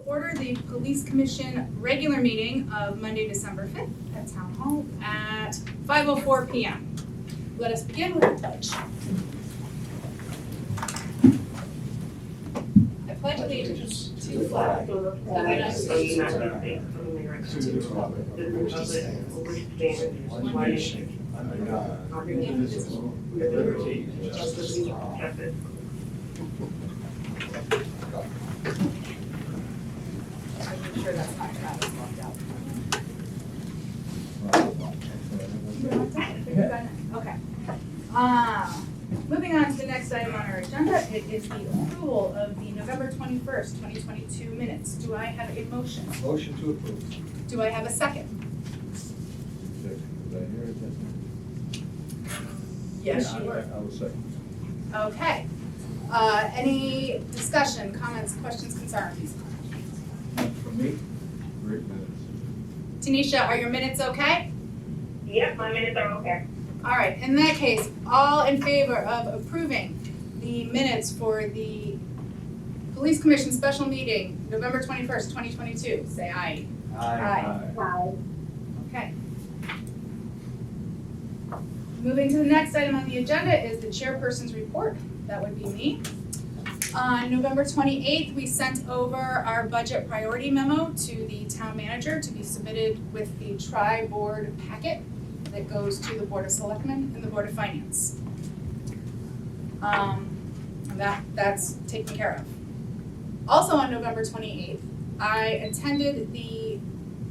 order the Police Commission regular meeting of Monday, December 5th at Town Hall at 5:04 p.m. Let us begin with the pledge. I pledge allegiance to the flag of the United States of America, To the republic for which stands one nation, under God, indivisible, with liberty and justice for all. I'm sure that's not Travis locked out. Okay. Moving on to the next item on our agenda, it is the approval of the November 21st, 2022 minutes. Do I have a motion? Motion to approve. Do I have a second? Did I hear it? Yes, Yeah, you were. I will second. Okay. Any discussion, comments, questions, concerns? For me, great minutes. Tanisha, are your minutes okay? Yep, my minutes are okay. All right, in that case, all in favor of approving the minutes for the Police Commission special meeting, November 21st, 2022, say aye. Aye. Wow. Okay. Moving to the next item on the agenda is the chairperson's report. That would be me. On November 28th, we sent over our budget priority memo to the town manager to be submitted with the tri-board packet that goes to the Board of Selectmen and the Board of Finance. That's taken care of. Also on November 28th, I attended the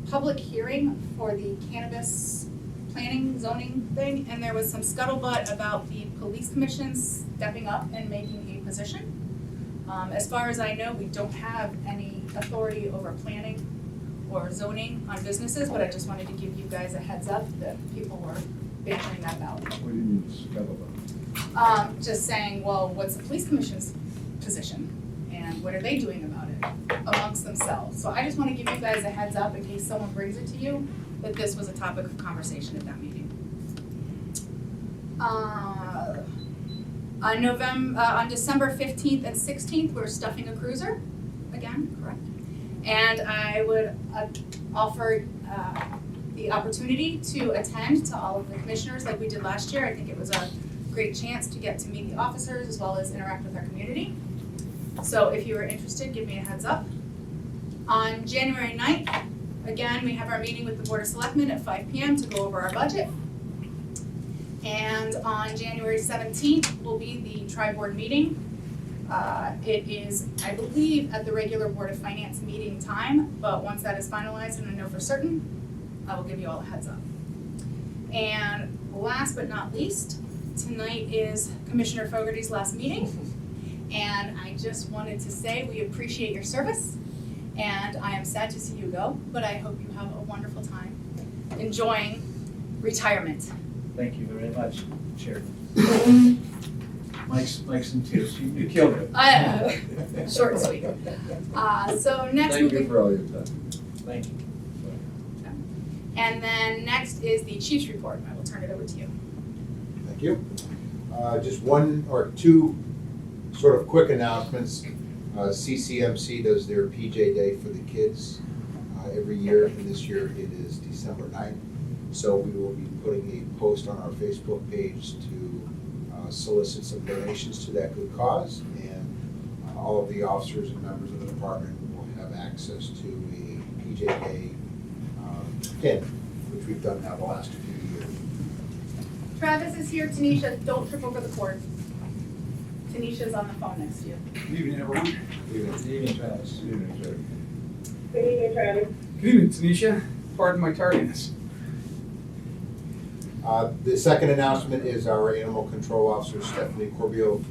public hearing for the cannabis planning zoning thing, and there was some scuttlebutt about the police commission stepping up and making a position. As far as I know, we don't have any authority over planning or zoning on businesses, but I just wanted to give you guys a heads up that people were bantering that about. What do you mean scuttlebutt? Just saying, well, what's the police commission's position? And what are they doing about it amongst themselves? So I just want to give you guys a heads up in case someone brings it to you, that this was a topic of conversation at that meeting. On December 15th and 16th, we're stuffing a cruiser, again, correct? And I would offer the opportunity to attend to all of the commissioners like we did last year. I think it was a great chance to get to meet the officers as well as interact with our community. So if you are interested, give me a heads up. On January 9th, again, we have our meeting with the Board of Selectmen at 5 p.m. to go over our budget. And on January 17th will be the tri-board meeting. It is, I believe, at the regular Board of Finance meeting time, but once that is finalized and I know for certain, I will give you all a heads up. And last but not least, tonight is Commissioner Fogarty's last meeting. And I just wanted to say we appreciate your service, and I am sad to see you go, but I hope you have a wonderful time enjoying retirement. Thank you very much, Chair. Mike's in tears. You killed it. Short and sweet. So next Thank we'll you be, for all your time. Thank you. and then next is the chief's report. I will turn it over to you. Thank you. Just one or two sort of quick announcements. CCMC does their PJ Day for the kids every year, and this year it is December 9th. So we will be putting a post on our Facebook page to solicit some donations to that good cause, and all of the officers and members of the department will have access to a PJ Day pin, which we've done now the last few years. Travis is here. Tanisha, don't trip over the cord. Tanisha's on the phone next to you. Good evening, everyone. Good evening, Travis. Good evening, sir. Good evening, Travis. Good evening, Tanisha. Pardon my tardiness. The second announcement is our animal control officer, Stephanie Corbio,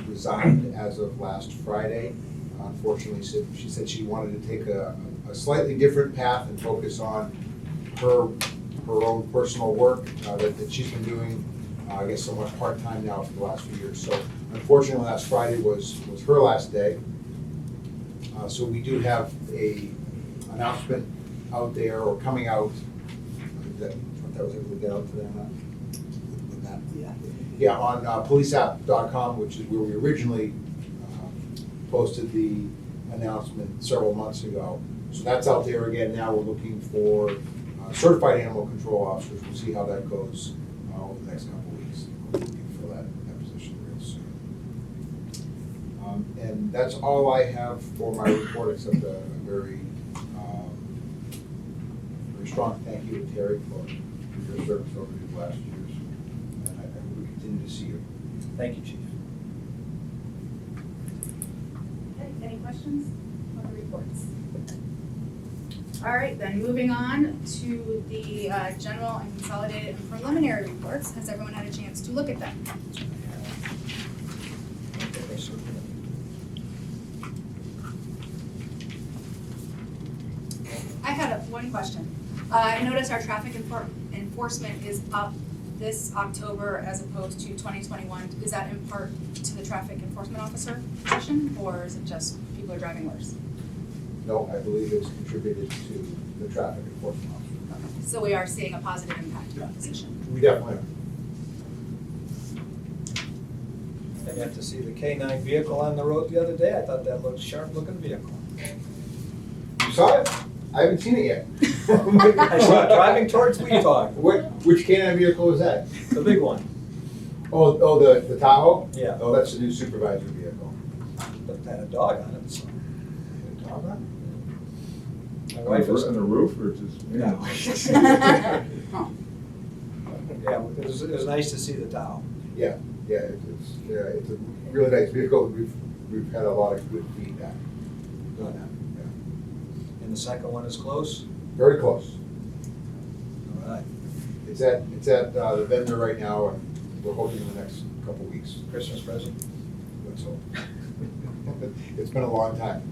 resigned as of last Friday. Unfortunately, she said she wanted to take a slightly different path and focus on her own personal work that she's been doing, I guess, somewhat part-time now for the last few years. So unfortunately, last Friday was her last day. So we do have a announcement out there, or coming out, that was able to get out to them. Yeah, on policeapp.com, which is where we originally posted the announcement several months ago. So that's out there again. Now we're looking for certified animal control officers. We'll see how that goes over the next couple of weeks. We're looking for that position real soon. And that's all I have for my report, except a very strong thank you to Terry for your service over these last years. And I hope we continue to see you. Thank you, Chief. Okay, any questions on the reports? All right, then moving on to the general and consolidated and preliminary reports. Has everyone had a chance to look at them? I had one question. I noticed our traffic enforcement is up this October as opposed to 2021. Is that in part to the traffic enforcement officer position, or is it just people are driving worse? No, I believe it's contributed to the traffic enforcement officer. So we are seeing a positive impact to that position. We definitely are. I got to see the K9 vehicle on the road the other day. I thought that looked sharp-looking vehicle. You saw it? I haven't seen it yet. I saw it driving towards Weetag, Which canine vehicle was that? the big one. Oh, the Tahoe? Yeah. Oh, that's the new supervisor vehicle. But it had a dog on it, so. The Tahoe? My wife was On the roof or just? No. Huh. Yeah, it was nice to see the Tahoe. Yeah, it's a really nice vehicle. We've had a lot of good feedback on that. Yeah. And the second one is close? Very close. All right. It's at the vendor right now, and we're hoping in the next couple of weeks. Christmas present? Let's hope. It's been a long time.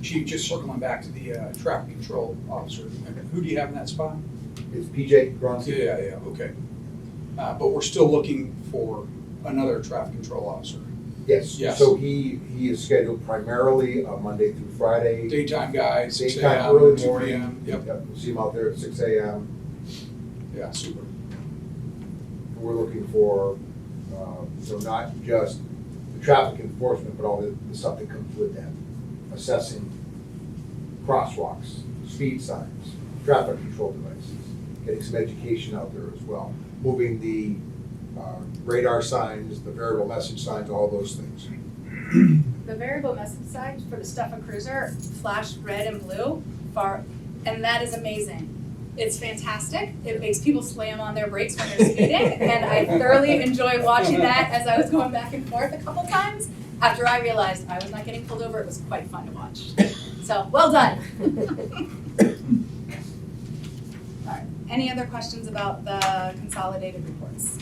Chief, just circling back to the traffic control officer, who do you have in that spot? It's PJ Gronski. Yeah, okay. But we're still looking for another traffic control officer. Yes. Yes. So he is scheduled primarily Monday through Friday. Daytime guy, 6 Daytime, a.m., early 2 morning. p.m. Yep, We'll see him out there at 6 a.m. yeah, super. We're looking for, so not just the traffic enforcement, but all the stuff that comes with that. Assessing crosswalks, speed signs, traffic control devices, getting some education out there as well. Moving the radar signs, the variable message signs, all those things. The variable message sign for the Stefan Cruiser flashed red and blue, and that is amazing. It's fantastic. It makes people slam on their brakes when they're speeding, and I thoroughly enjoy watching that as I was going back and forth a couple times. After I realized I was not getting pulled over, it was quite fun to watch. So, well done. All right. Any other questions about the consolidated reports?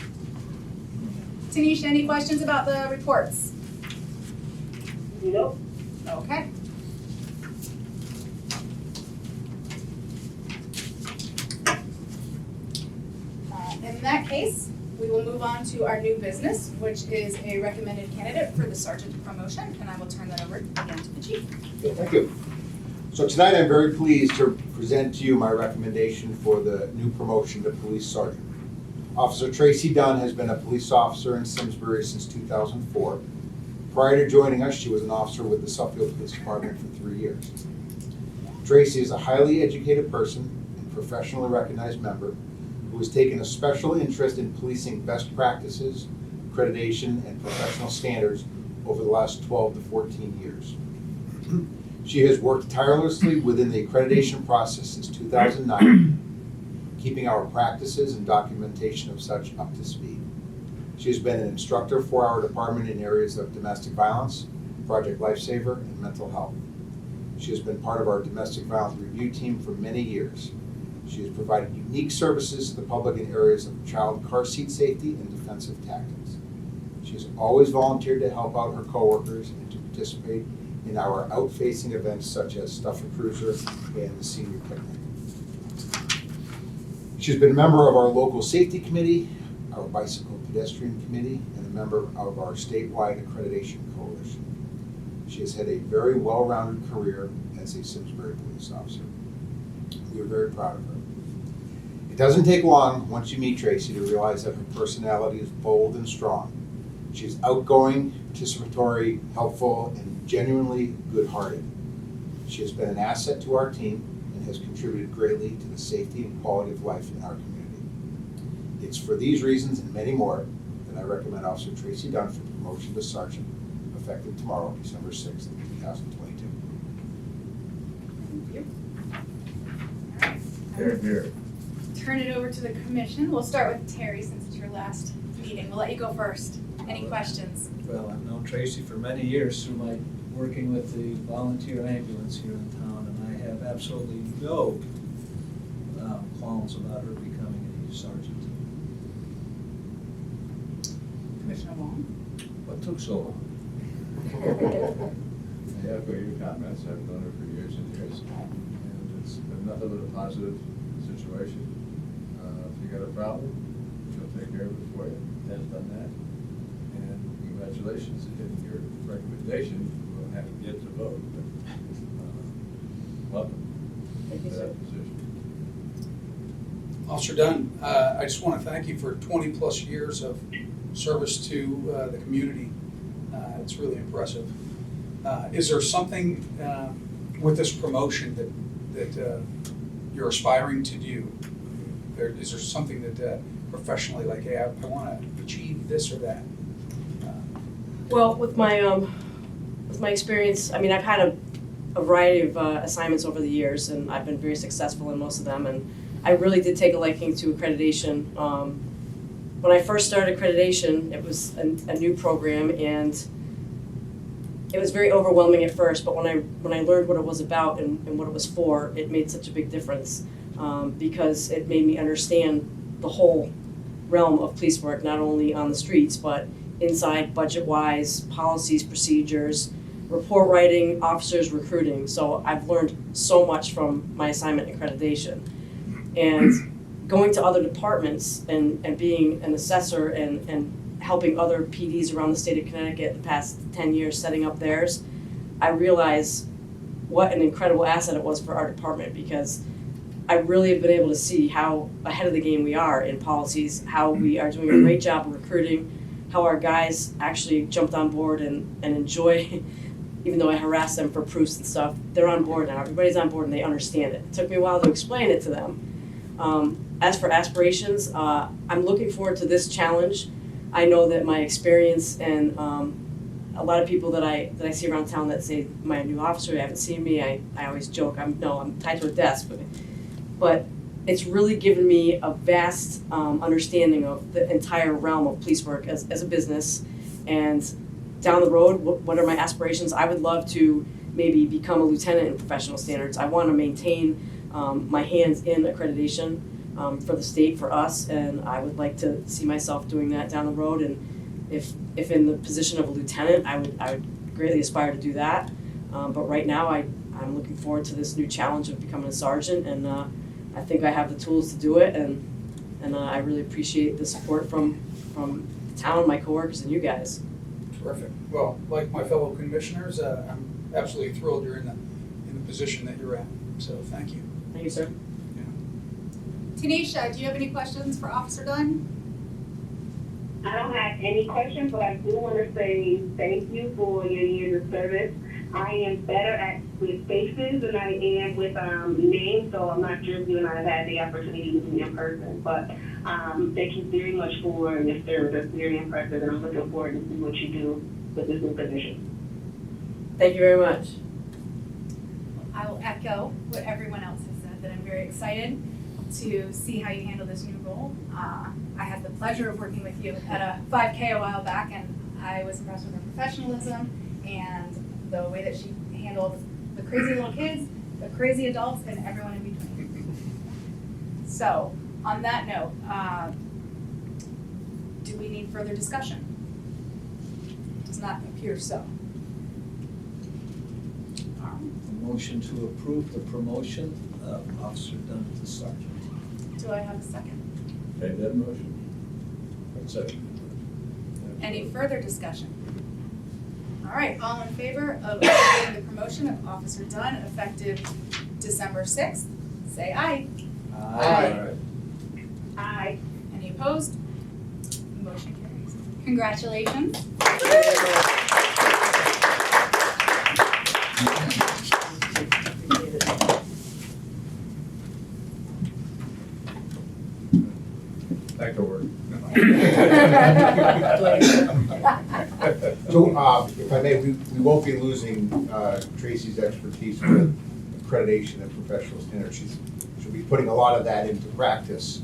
Tanisha, any questions about the reports? Nope. Okay. In that case, we will move on to our new business, which is a recommended candidate for the sergeant promotion, and I will turn that over again to the chief. Okay, thank you. So tonight I'm very pleased to present to you my recommendation for the new promotion to police sergeant. Officer Tracy Dunn has been a police officer in Simsbury since 2004. Prior to joining us, she was an officer with the Suffield Police Department for 3 years. Tracy is a highly educated person and professionally recognized member who has taken a special interest in policing best practices, accreditation, and professional standards over the last 12 to 14 years. She has worked tirelessly within the accreditation process since 2009, keeping our practices and documentation of such up to speed. She has been an instructor for our department in areas of domestic violence, Project Lifesaver, and mental health. She has been part of our domestic violence review team for many years. She has provided unique services to the public in areas of child car seat safety and defensive tactics. She has always volunteered to help out her coworkers and to participate in our out-facing events such as Stuff a Cruiser and the Senior Picnic. She's been a member of our local safety committee, our bicycle pedestrian committee, and a member of our statewide accreditation coalition. She has had a very well-rounded career as a Simsbury police officer. We are very proud of her. It doesn't take long once you meet Tracy to realize that her personality is bold and strong. She's outgoing, participatory, helpful, and genuinely good-hearted. She has been an asset to our team and has contributed greatly to the safety and quality of life in our community. It's for these reasons and many more that I recommend Officer Tracy Dunn for promotion to sergeant, effective tomorrow, December 6th, 2022. Thank you. All Here, right. here. Turn it over to the commission. We'll start with Terry since it's your last meeting. We'll let you go first. Any questions? Well, I've known Tracy for many years through my working with the volunteer ambulance here in town, and I have absolutely no qualms about her becoming a sergeant. Commissioner Wong? What took so long? Yeah, for your comments, I've known her for years and years, and it's been nothing but a positive situation. If you got a problem, she'll take care of it for you, has done that. And congratulations, in your recommendation, we'll have yet to vote, but welcome Thank you, to sir. that position. Officer Dunn, I just want to thank you for 20-plus years of service to the community. It's really impressive. Is there something with this promotion that you're aspiring to do? Is there something that professionally, like, hey, I want to achieve this or that? Well, with my experience, I mean, I've had a variety of assignments over the years, and I've been very successful in most of them. And I really did take a liking to accreditation. When I first started accreditation, it was a new program, and it was very overwhelming at first. But when I learned what it was about and what it was for, it made such a big difference because it made me understand the whole realm of police work, not only on the streets, but inside, budget-wise, policies, procedures, report writing, officers, recruiting. So I've learned so much from my assignment in accreditation. And going to other departments and being an assessor and helping other PDs around the state of Connecticut the past 10 years setting up theirs, I realized what an incredible asset it was for our department, because I really have been able to see how ahead of the game we are in policies, how we are doing a great job of recruiting, how our guys actually jumped on board and enjoy, even though I harass them for proofs and stuff, they're on board now. Everybody's on board and they understand it. It took me a while to explain it to them. As for aspirations, I'm looking forward to this challenge. I know that my experience and a lot of people that I see around town that say, "Am I a new officer? You haven't seen me." I always joke, I'm tied to a desk, but it's really given me a vast understanding of the entire realm of police work as a business. And down the road, what are my aspirations? I would love to maybe become a lieutenant in professional standards. I want to maintain my hands in accreditation for the state, for us, and I would like to see myself doing that down the road. And if in the position of a lieutenant, I would greatly aspire to do that. But right now, I'm looking forward to this new challenge of becoming a sergeant, and I think I have the tools to do it, and I really appreciate the support from the town, my coworkers, and you guys. Terrific. Well, like my fellow commissioners, I'm absolutely thrilled you're in the position that you're at. So thank you. Thank you, sir. Tanisha, do you have any questions for Officer Dunn? I don't have any questions, but I do want to say thank you for your years of service. I am better with faces than I am with names, so I'm not sure if you and I have had the opportunity to meet in person. But thank you very much for your service. That's very impressive, and I'm looking forward to see what you do with this new position. Thank you very much. I will echo what everyone else has said, that I'm very excited to see how you handle this new role. I had the pleasure of working with you at a 5K a while back, and I was impressed with her professionalism and the way that she handled the crazy little kids, the crazy adults, and everyone in between. So, on that note, do we need further discussion? Does not appear so. A motion to approve the promotion of Officer Dunn to sergeant. Do I have a second? Made that motion. That's it. Any further discussion? All right, all in favor of approving the promotion of Officer Dunn effective December 6th, say aye. Aye. Aye. Any opposed? Motion carries. Congratulations. Thank you very much. Back to work. So, if I may, we won't be losing Tracy's expertise with accreditation and professional standards. She'll be putting a lot of that into practice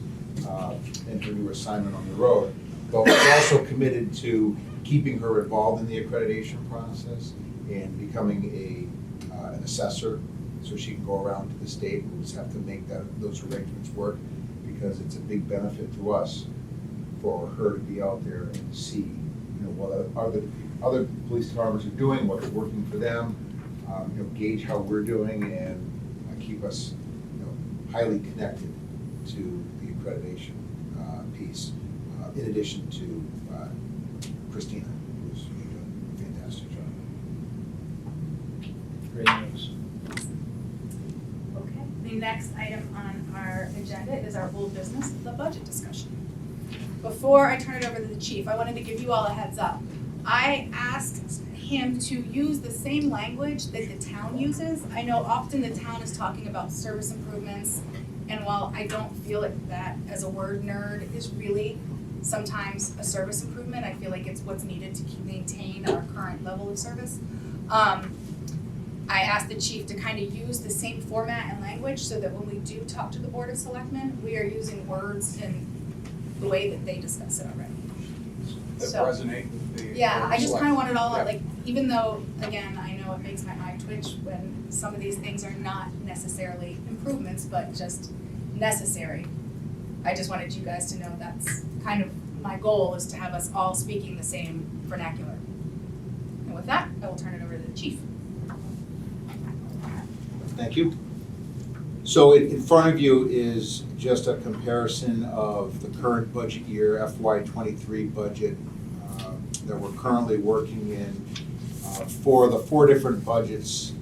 in her new assignment on the road. But we're also committed to keeping her involved in the accreditation process and becoming an assessor, so she can go around to the state. We'll just have to make those arrangements work, because it's a big benefit to us for her to be out there and see, what other police departments are doing, what's working for them, gauge how we're doing, and keep us, highly connected to the accreditation piece. In addition to Christina, who's doing a fantastic job. Great news. Okay, the next item on our agenda is our old business, the budget discussion. Before I turn it over to the chief, I wanted to give you all a heads up. I asked him to use the same language that the town uses. I know often the town is talking about service improvements, and while I don't feel like that as a word nerd is really sometimes a service improvement, I feel like it's what's needed to maintain our current level of service. I asked the chief to kind of use the same format and language so that when we do talk to the Board of Selectmen, we are using words in the way that they discuss it already. That So- resonate with the. Yeah, I just kind of want it all, Yeah. like, even though, again, I know it makes my eye twitch when some of these things are not necessarily improvements, but just necessary. I just wanted you guys to know that's kind of my goal, is to have us all speaking the same vernacular. And with that, I will turn it over to the chief. Thank you. So in front of you is just a comparison of the current budget year, FY23 budget that we're currently working in for the 4 different budgets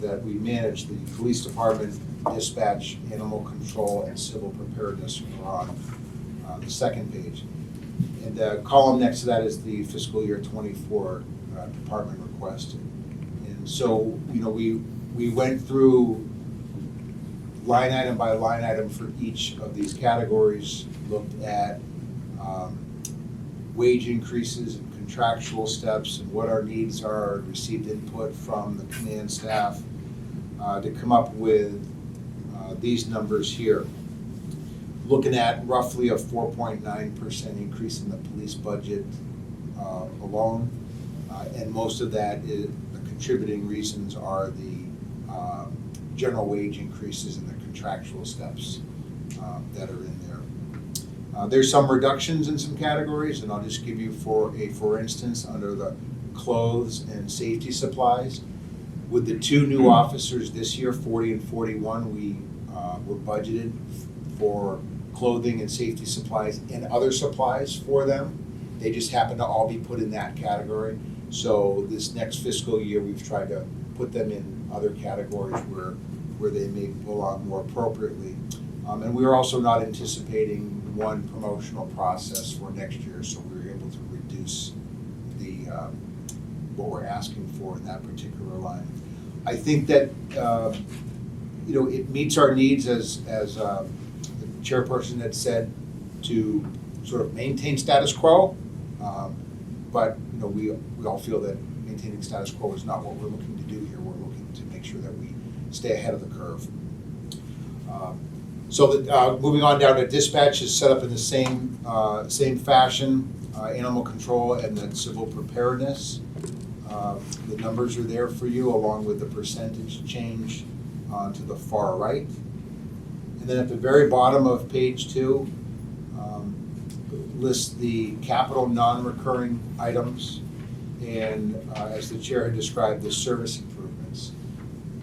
that we manage. The police department, dispatch, animal control, and civil preparedness are on the second page. And the column next to that is the fiscal year 24 department request. And so, we went through line item by line item for each of these categories, looked at wage increases and contractual steps and what our needs are, received input from the command staff to come up with these numbers here. Looking at roughly a 4.9% increase in the police budget alone, and most of that is, the contributing reasons are the general wage increases and the contractual steps that are in there. There's some reductions in some categories, and I'll just give you for instance, under the clothes and safety supplies, with the 2 new officers this year, 40 and 41, we were budgeted for clothing and safety supplies and other supplies for them. They just happen to all be put in that category. So this next fiscal year, we've tried to put them in other categories where they may belong more appropriately. And we are also not anticipating one promotional process for next year, so we were able to reduce the what we're asking for in that particular line. I think that it meets our needs as the chairperson had said, to sort of maintain status quo. But we all feel that maintaining status quo is not what we're looking to do here. We're looking to make sure that we stay ahead of the curve. Moving on down to dispatch is set up in the same fashion, animal control and then civil preparedness. The numbers are there for you, along with the percentage change to the far right. And then at the very bottom of page 2, lists the capital non-recurring items, and as the chair had described, the service improvements.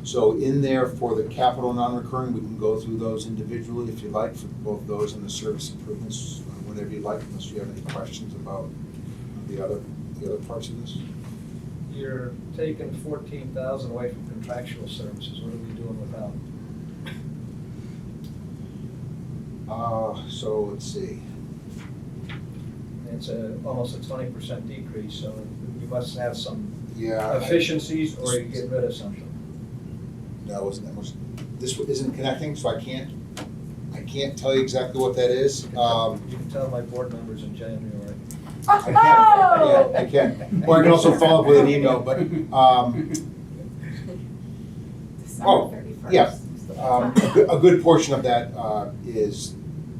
So in there for the capital non-recurring, we can go through those individually if you'd like, for both those and the service improvements, whenever you'd like, unless you have any questions about the other parts of this. You're taking 14,000 away from contractual services. What are we doing without? So let's see. It's almost a 20% decrease, so you must have some Yeah. efficiencies, or you get rid of something. No, this isn't connecting, so I can't tell you exactly what that is. You can tell my board members in January. I can. Or I can also follow up with an email, but, December 31st. yeah. A good portion of that is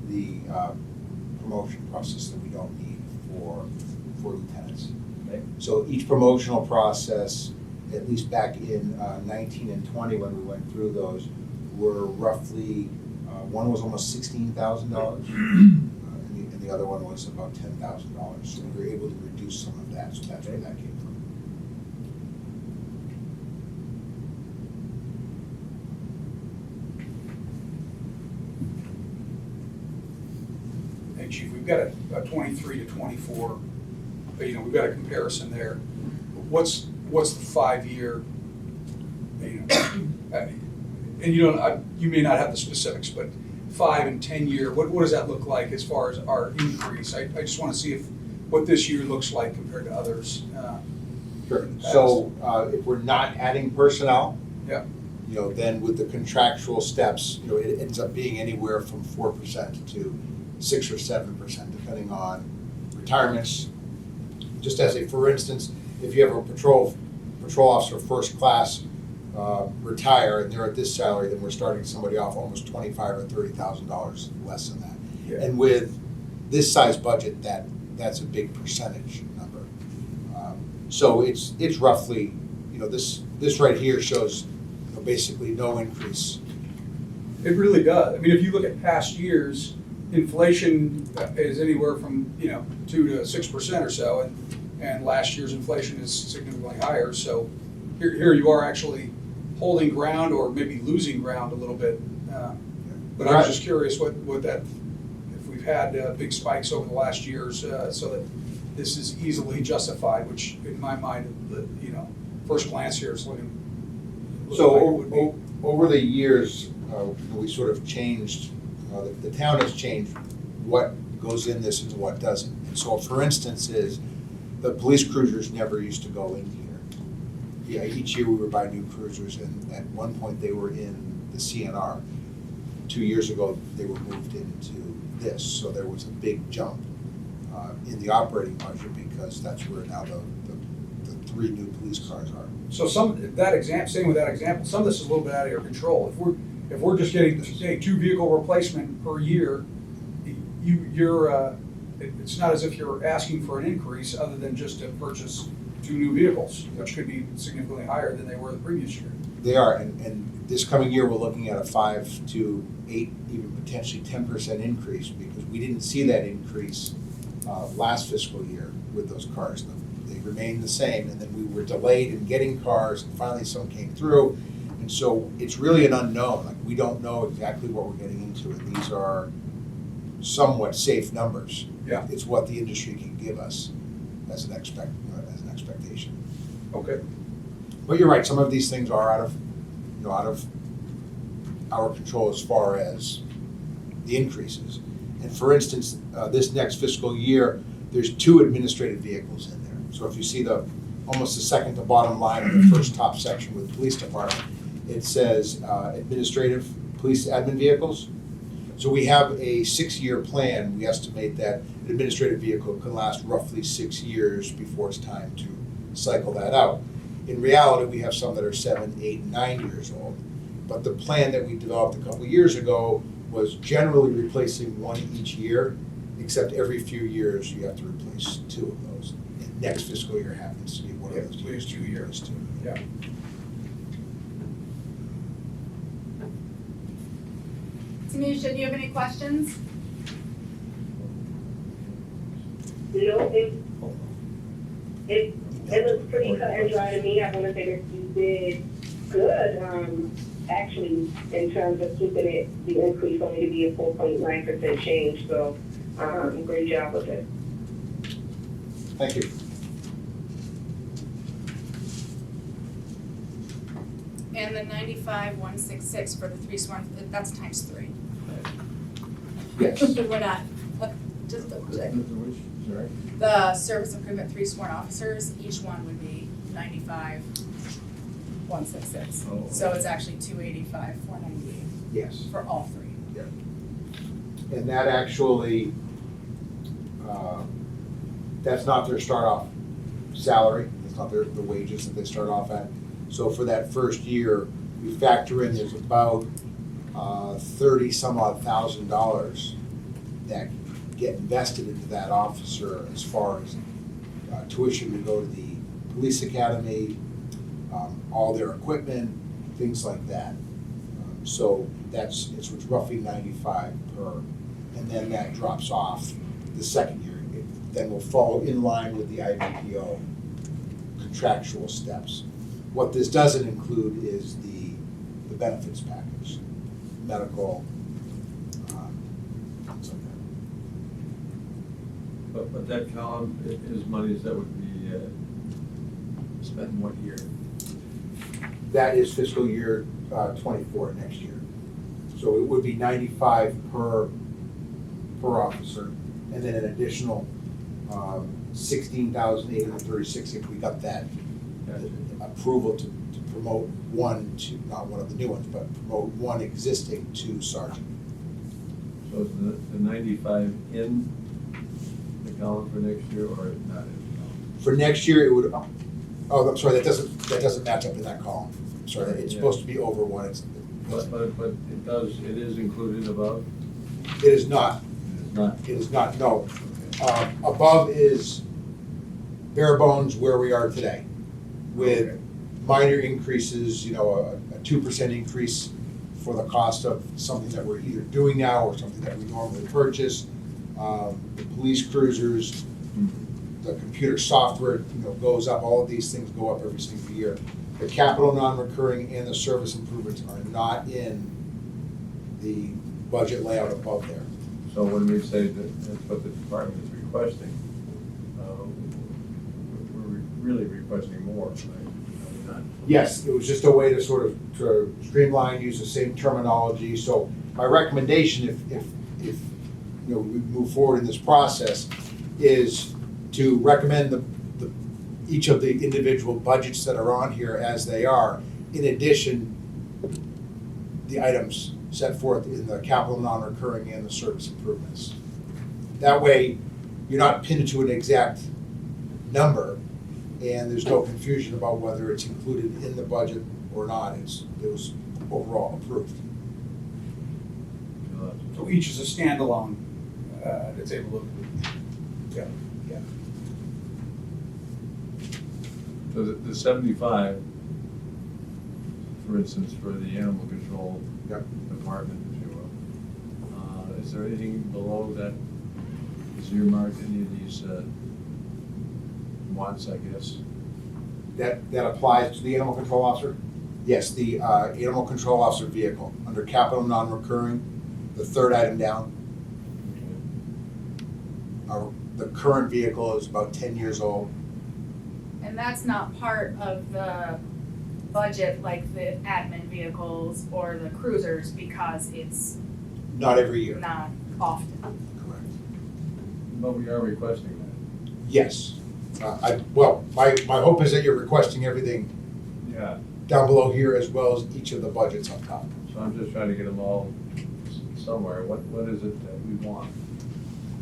the promotion process that we don't need for lieutenants. Okay. So each promotional process, at least back in 19 and 20, when we went through those, were roughly, one was almost $16,000, and the other one was about $10,000. So we were able to reduce some of that, so that's where that came from. Hey, Chief, we've got a 23 to 24, we've got a comparison there. What's the 5-year, and you may not have the specifics, but 5 and 10 year, what does that look like as far as our increase? I just want to see what this year looks like compared to others. Sure. So if we're not adding personnel, Yeah. Then with the contractual steps, it ends up being anywhere from 4% to 6 or 7%, depending on retirements. Just as for instance, if you have a patrol officer first class retire and they're at this salary, then we're starting somebody off almost $25,000 or $30,000 less than that. Yeah. And with this size budget, that's a big percentage number. So it's roughly, this right here shows basically no increase. It really does. I mean, if you look at past years, inflation is anywhere from 2 to 6% or so, and last year's inflation is significantly higher. So here you are actually holding ground or maybe losing ground a little bit. But I was just curious what that, if we've had big spikes over the last years, so that this is easily justified, which in my mind, first glance here is looking. So over the years, we sort of changed, the town has changed what goes in this and what doesn't. And so for instance the police cruisers never used to go in here. Yeah, each year we would buy new cruisers, and at one point they were in the CNR. 2 years ago, they were moved into this, so there was a big jump in the operating budget because that's where now the 3 new police cars are. So same with that example, some of this is a little bit out of your control. If we're just getting, say, 2 vehicle replacement per year, it's not as if you're asking for an increase other than just to purchase 2 new vehicles, which could be significantly higher than they were the previous year. They are, and this coming year, we're looking at a 5 to 8, even potentially 10% increase, because we didn't see that increase last fiscal year with those cars. They remained the same, and then we were delayed in getting cars, and finally some came through. And so it's really an unknown. Like, we don't know exactly what we're getting into, and these are somewhat safe numbers. Yeah. It's what the industry can give us as an expectation. Okay. But you're right, some of these things are out of our control as far as the increases. And for instance, this next fiscal year, there's 2 administrative vehicles in there. So if you see almost the second to bottom line of the first top section with police department, it says administrative police admin vehicles. So we have a 6-year plan. We estimate that an administrative vehicle can last roughly 6 years before it's time to cycle that out. In reality, we have some that are 7, 8, 9 years old. But the plan that we developed a couple of years ago was generally replacing 1 each year, except every few years you have to replace 2 of those. And next fiscal year happens to be one of those years, 2 years too. Yeah. Tanisha, do you have any questions? No, it looks pretty cut and dry to me. I want to say that you did good, actually, in terms of keeping it, the increase only to be a 4.9% change. So, great job with it. Thank you. And the 95,166 for the 3 sworn, that's times 3. Yes. We're not, just double check. Which, sorry? The service improvement 3 sworn officers, each one would be 95. 166. Oh. So it's actually 285, 498 Yes. for all three. And that actually, that's not their start off salary, it's not the wages that they start off at. So for that first year, we factor in, there's about 30 some odd $1,000 that get invested into that officer as far as tuition to go to the police academy, all their equipment, things like that. So it's roughly 95 per, and then that drops off the second year. It then will fall in line with the IBPO contractual steps. What this doesn't include is the benefits package, medical, things like that. But that column is monies that would be spent in what year? That is fiscal year 24 next year. So it would be 95 per officer, and then an additional 16,836 if we got that approval to promote not one of the new ones, but promote one existing to sergeant. So is the 95 in the column for next year or not in the column? For next year, it would, oh, I'm sorry, that doesn't match up in that column. I'm sorry, it's supposed to be over one. But it is included above? It is not. It is not? It is not, no. Above is bare bones where we are today, with minor increases, a 2% increase for the cost of something that we're either doing now or something that we normally purchase. The police cruisers, the computer software, goes up, all of these things go up every single year. The capital non-recurring and the service improvements are not in the budget layout above there. So when we say that that's what the department is requesting, we're really requesting more, right? We're not. Yes, it was just a way to sort of to streamline, use the same terminology. So my recommendation, if we move forward in this process, is to recommend each of the individual budgets that are on here as they are. In addition, the items set forth in the capital non-recurring and the service improvements. That way, you're not pinned to an exact number, and there's no confusion about whether it's included in the budget or not. It was overall approved. So each is a standalone, that's able to, yeah. So the 75, for instance, for the animal control department, if you will, is there anything below that is earmarked, any of these wants, I guess? That applies to the animal control officer? Yes, the animal control officer vehicle, under capital non-recurring, the third item down. The current vehicle is about 10 years old. And that's not part of the budget like the admin vehicles or the cruisers because it's Not every year. not often. Correct. But we are requesting that. Yes. My hope is that you're requesting everything Yeah. down below here as well as each of the budgets on top. So I'm just trying to get them all somewhere. What is it that we want?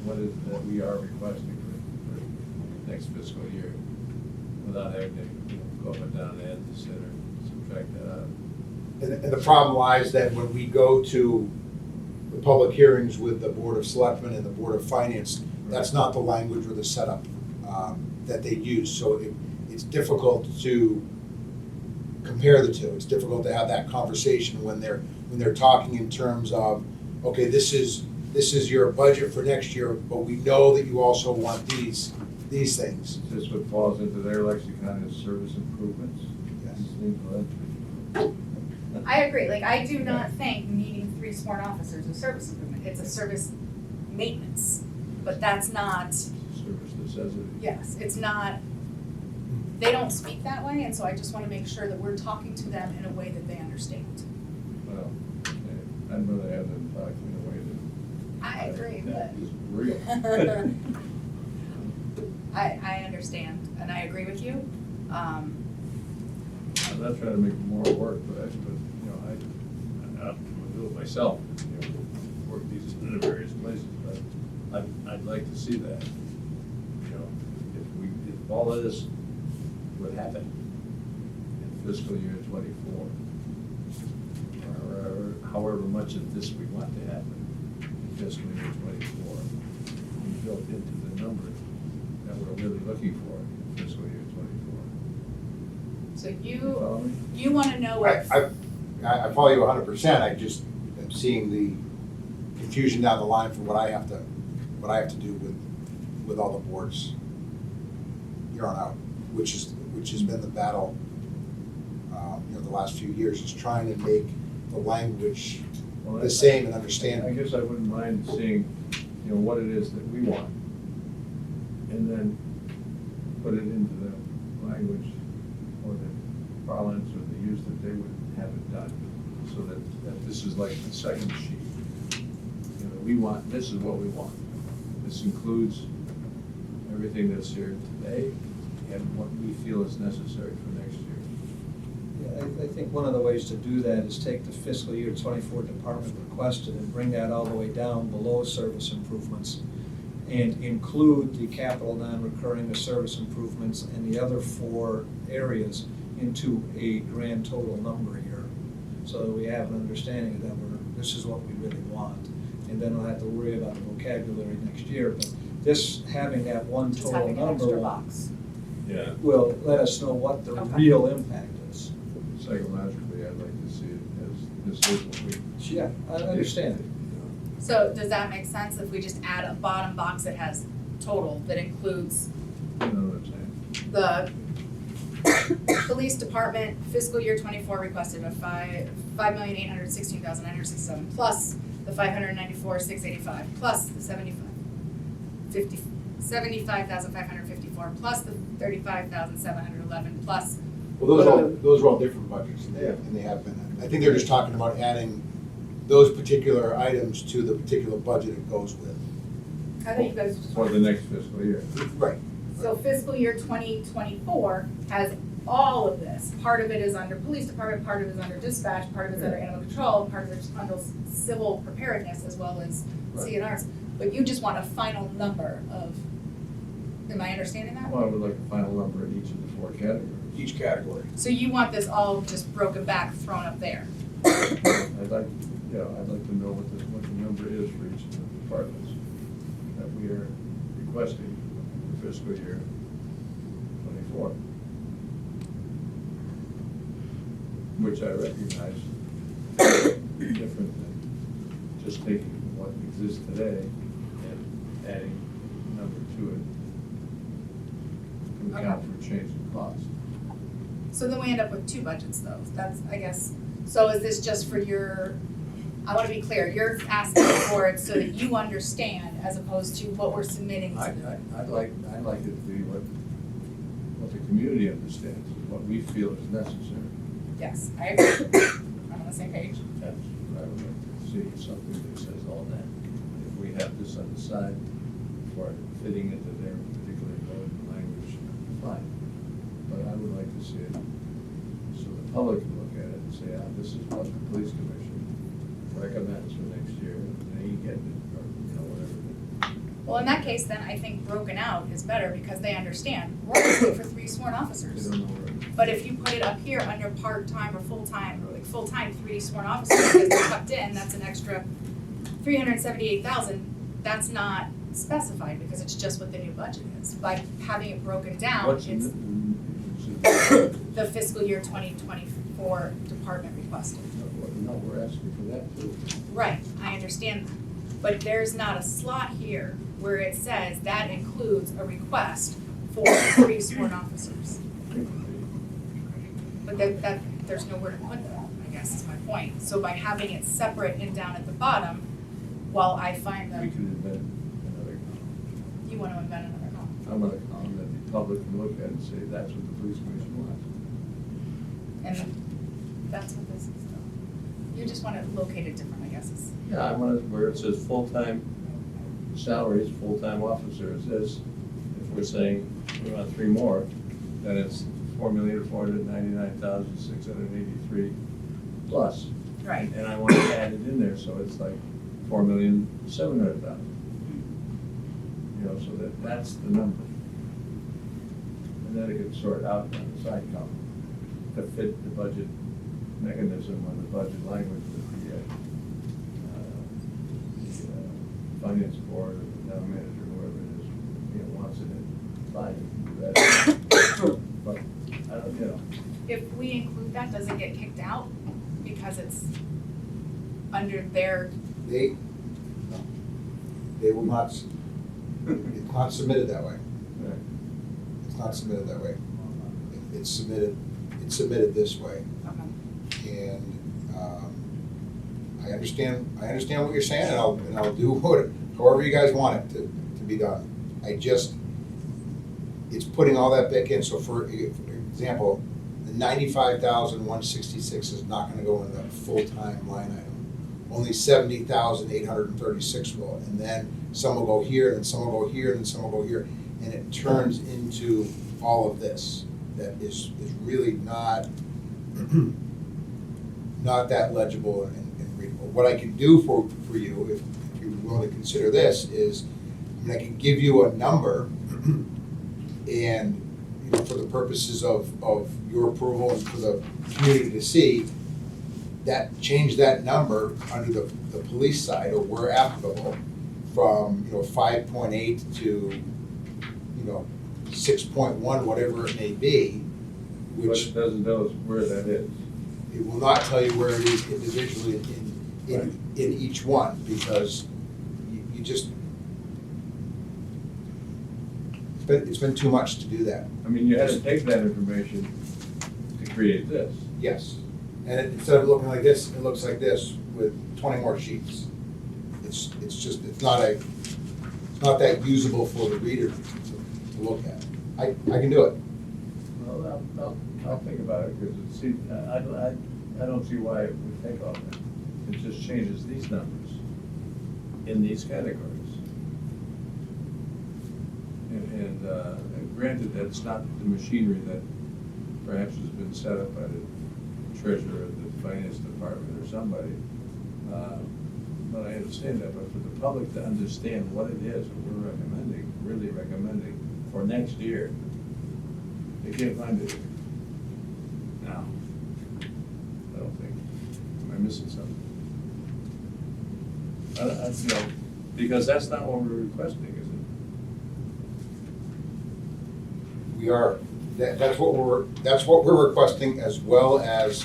What is it that we are requesting for next fiscal year? Without having to go up and down and add this in or subtract that out. And the problem lies that when we go to the public hearings with the Board of Selectmen and the Board of Finance, that's not the language or the setup that they use. So it's difficult to compare the two. It's difficult to have that conversation when they're talking in terms of, okay, this is your budget for next year, but we know that you also want these things. Is this what falls into their lexicon as service improvements? Yes. I agree, like I do not think needing 3 sworn officers is service improvement, it's a service maintenance. But that's not, Service necessity. yes, it's not, they don't speak that way, and so I just wanna make sure that we're talking to them in a way that they understand. Well, okay. I'd rather have them talk in a way that. I agree, that but. is real. I understand, and I agree with you. I'm not trying to make more work, but you know, I'm gonna do it myself, you know, work these in various places, but I'd like to see that. You know, if all of this would happen in fiscal year '24, or however much of this we want to happen in fiscal year '24, we built into the number that we're really looking for in fiscal year '24. So Follow me? you wanna know if. I follow you 100%, I just am seeing the confusion down the line for what I have to do with all the boards here on out, which has been the battle, you know, the last few years, is trying to make the language Well, the same and understand. I guess I wouldn't mind seeing, you know, what it is that we want, and then put it into the language or the parlance or the use that they would have it done, so that this is like the second sheet. You know, we want, this is what we want. This includes everything that's here today and what we feel is necessary for next year. Yeah, I think one of the ways to do that is take the fiscal year '24 department requested and bring that all the way down below service improvements, and include the capital non-recurring, the service improvements, and the other 4 areas into a grand total number here, so that we have an understanding that this is what we really want. And then we'll have to worry about the vocabulary next year, but this, having that one Just total having an number extra box. Yeah. will let us know what the Okay. real impact is. Psychologically, I'd like to see it as, this is what we. Yeah, I understand. So does that make sense if we just add a bottom box that has total, that includes You know what I'm saying? the police department fiscal year '24 requested of $5,816,967 plus the $594,685 plus the $75,554 plus the $35,711 plus. Well, those are all different budgets, and they have been. I think they're just talking about adding those particular items to the particular budget it goes with. I think you guys just. For the next fiscal year. Right. So fiscal year 2024 has all of this. Part of it is under police department, part of it is under dispatch, part of it is under animal control, part of it is under civil preparedness as well as CNRs. But you just want a final number of, am I understanding that? Well, I would like a final number in each of the 4 categories. Each category. So you want this all just broken back, thrown up there? I'd like to know what the number is for each of the departments that we are requesting for fiscal year '24. Which I recognize is different than just taking what exists today and adding a number to it to account for change in cost. So then we end up with 2 budgets though, that's, I guess, so is this just for your, I wanna be clear, you're asking for it so that you understand as opposed to what we're submitting to the. I'd like it to be what the community understands, what we feel is necessary. Yes, I agree, I'm on the same page. That's what I would like to see, something that says all that. If we have this on the side for fitting into their particular code and language, fine. But I would like to see it so the public can look at it and say, this is what the police commission recommends for next year, and they get it, or, whatever. Well, in that case, then I think broken out is better because they understand, we're asking for 3 sworn They officers. don't know where. But if you put it up here under part-time or full-time, or like full-time 3 sworn officers, because they're tucked in, that's an extra $378,000, that's not specified because it's just what the new budget is. By having it broken down, What's it's the fiscal year 2024 department requested. No, we're asking for that too. Right, I understand that. But there's not a slot here where it says that includes a request for 3 sworn officers. But that, there's nowhere to put that, I guess is my point. So by having it separate and down at the bottom, while I find We them, can invent another column. you want to invent another column. I'm gonna column that the public can look at and say, that's what the police commission wants. And that's what this is though. You just want to locate it different, I guess is. Yeah, I want it where it says full-time salaries, full-time officers, if we're saying we want 3 more, then it's 4,499,683 plus. Right. And I want to add it in there, so it's like 4,700,000. You know, so that's the number. And then it gets sorted out on the side column to fit the budget mechanism on the budget language that the finance board or the town manager, whoever it is, you know, wants it in. Fine, you can do that. But I don't, you know. If we include that, does it get kicked out because it's under their, They will not, it's not submitted that way. Right. It's not submitted that way. It's submitted this way. okay. And I understand what you're saying, and I'll do however you guys want it to be done. It's putting all that back in, so for example, the 95,166 is not gonna go in the full-time line item. Only 70,836 will, and then some will go here, and some will go here, and some will go here, and it turns into all of this that is really not that legible and readable. What I can do for you, if you're willing to consider this, is I can give you a number, and you know, for the purposes of your approval and for the community to see, change that number under the police side, or where applicable, from 5.8 to 6.1, whatever it may be, But which it doesn't tell us where that is. it will not tell you where it is individually in each one, because you just, it's been too much to do that. I mean, you had to take that information to create this. Yes. And instead of looking like this, it looks like this with 20 more sheets. It's not that usable for the reader to look at. I can do it. Well, I'll think about it, because I don't see why it would take all that. It just changes these numbers in these categories. And granted, that's not the machinery that perhaps has been set up by the treasurer of the finance department or somebody. But I understand that, but for the public to understand what it is that we're recommending, really recommending for next year, they can't find it now. I don't think. Am I missing something? Because that's not what we're requesting, is it? We are, that's what we're requesting, as well as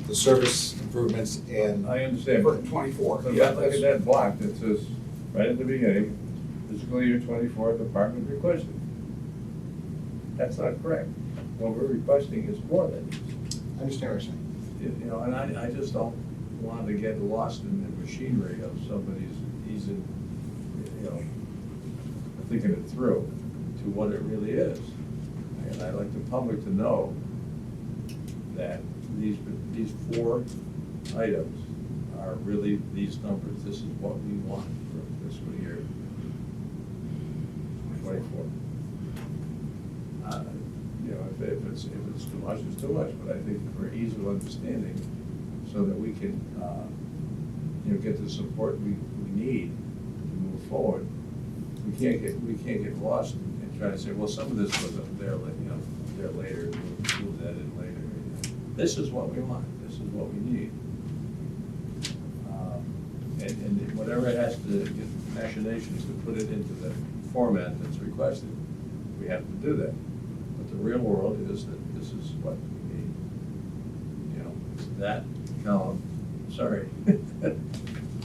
the service improvements and. I understand. For 24. But look at that block that says, right at the beginning, fiscal year 24, department requested. That's not correct. What we're requesting is more than this. I understand what you're saying. You know, and I just don't want to get lost in the machinery of somebody's easy, thinking it through to what it really is. And I'd like the public to know that these four items are really these numbers. This is what we want for fiscal year 24. If it's too much, it's too much. But I think for ease of understanding, so that we can get the support we need to move forward. We can't get lost and try to say, well, some of this was up there, there later. We'll move that in later. This is what we want. This is what we need. And whatever it has to get machinations to put it into the format that's requested, we have to do that. But the real world is that this is what we need. That column, sorry,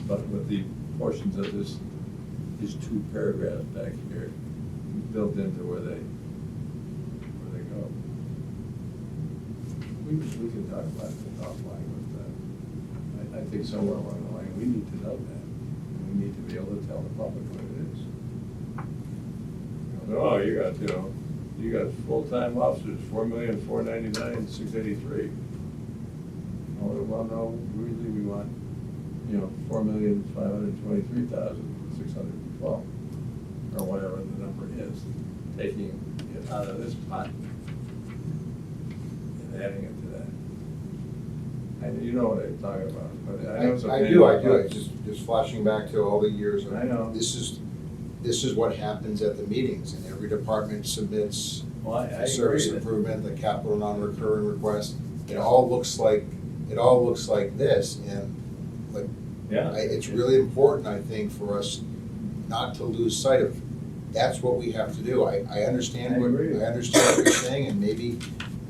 but with the portions of these two paragraphs back here built into where they go. We can talk about it offline with that. I think somewhere along the line, we need to know that. And we need to be able to tell the public what it is. Oh, you got full-time officers, 4,499,683. Oh, well, no, really, we want, 4,523,612, or whatever the number is, taking it out of this pot. adding it to that. And you know what I'm talking about, but I know it's a I pain do, in the butt. just flashing back to all the years of. I know. This is what happens at the meetings, and every department submits Well, I the service agree that- improvement, the capital non-recurring request. It all looks like this, and like, Yeah. it's really important, I think, for us not to lose sight of, that's what we have to do. I understand I what, agree. I understand what you're saying, and maybe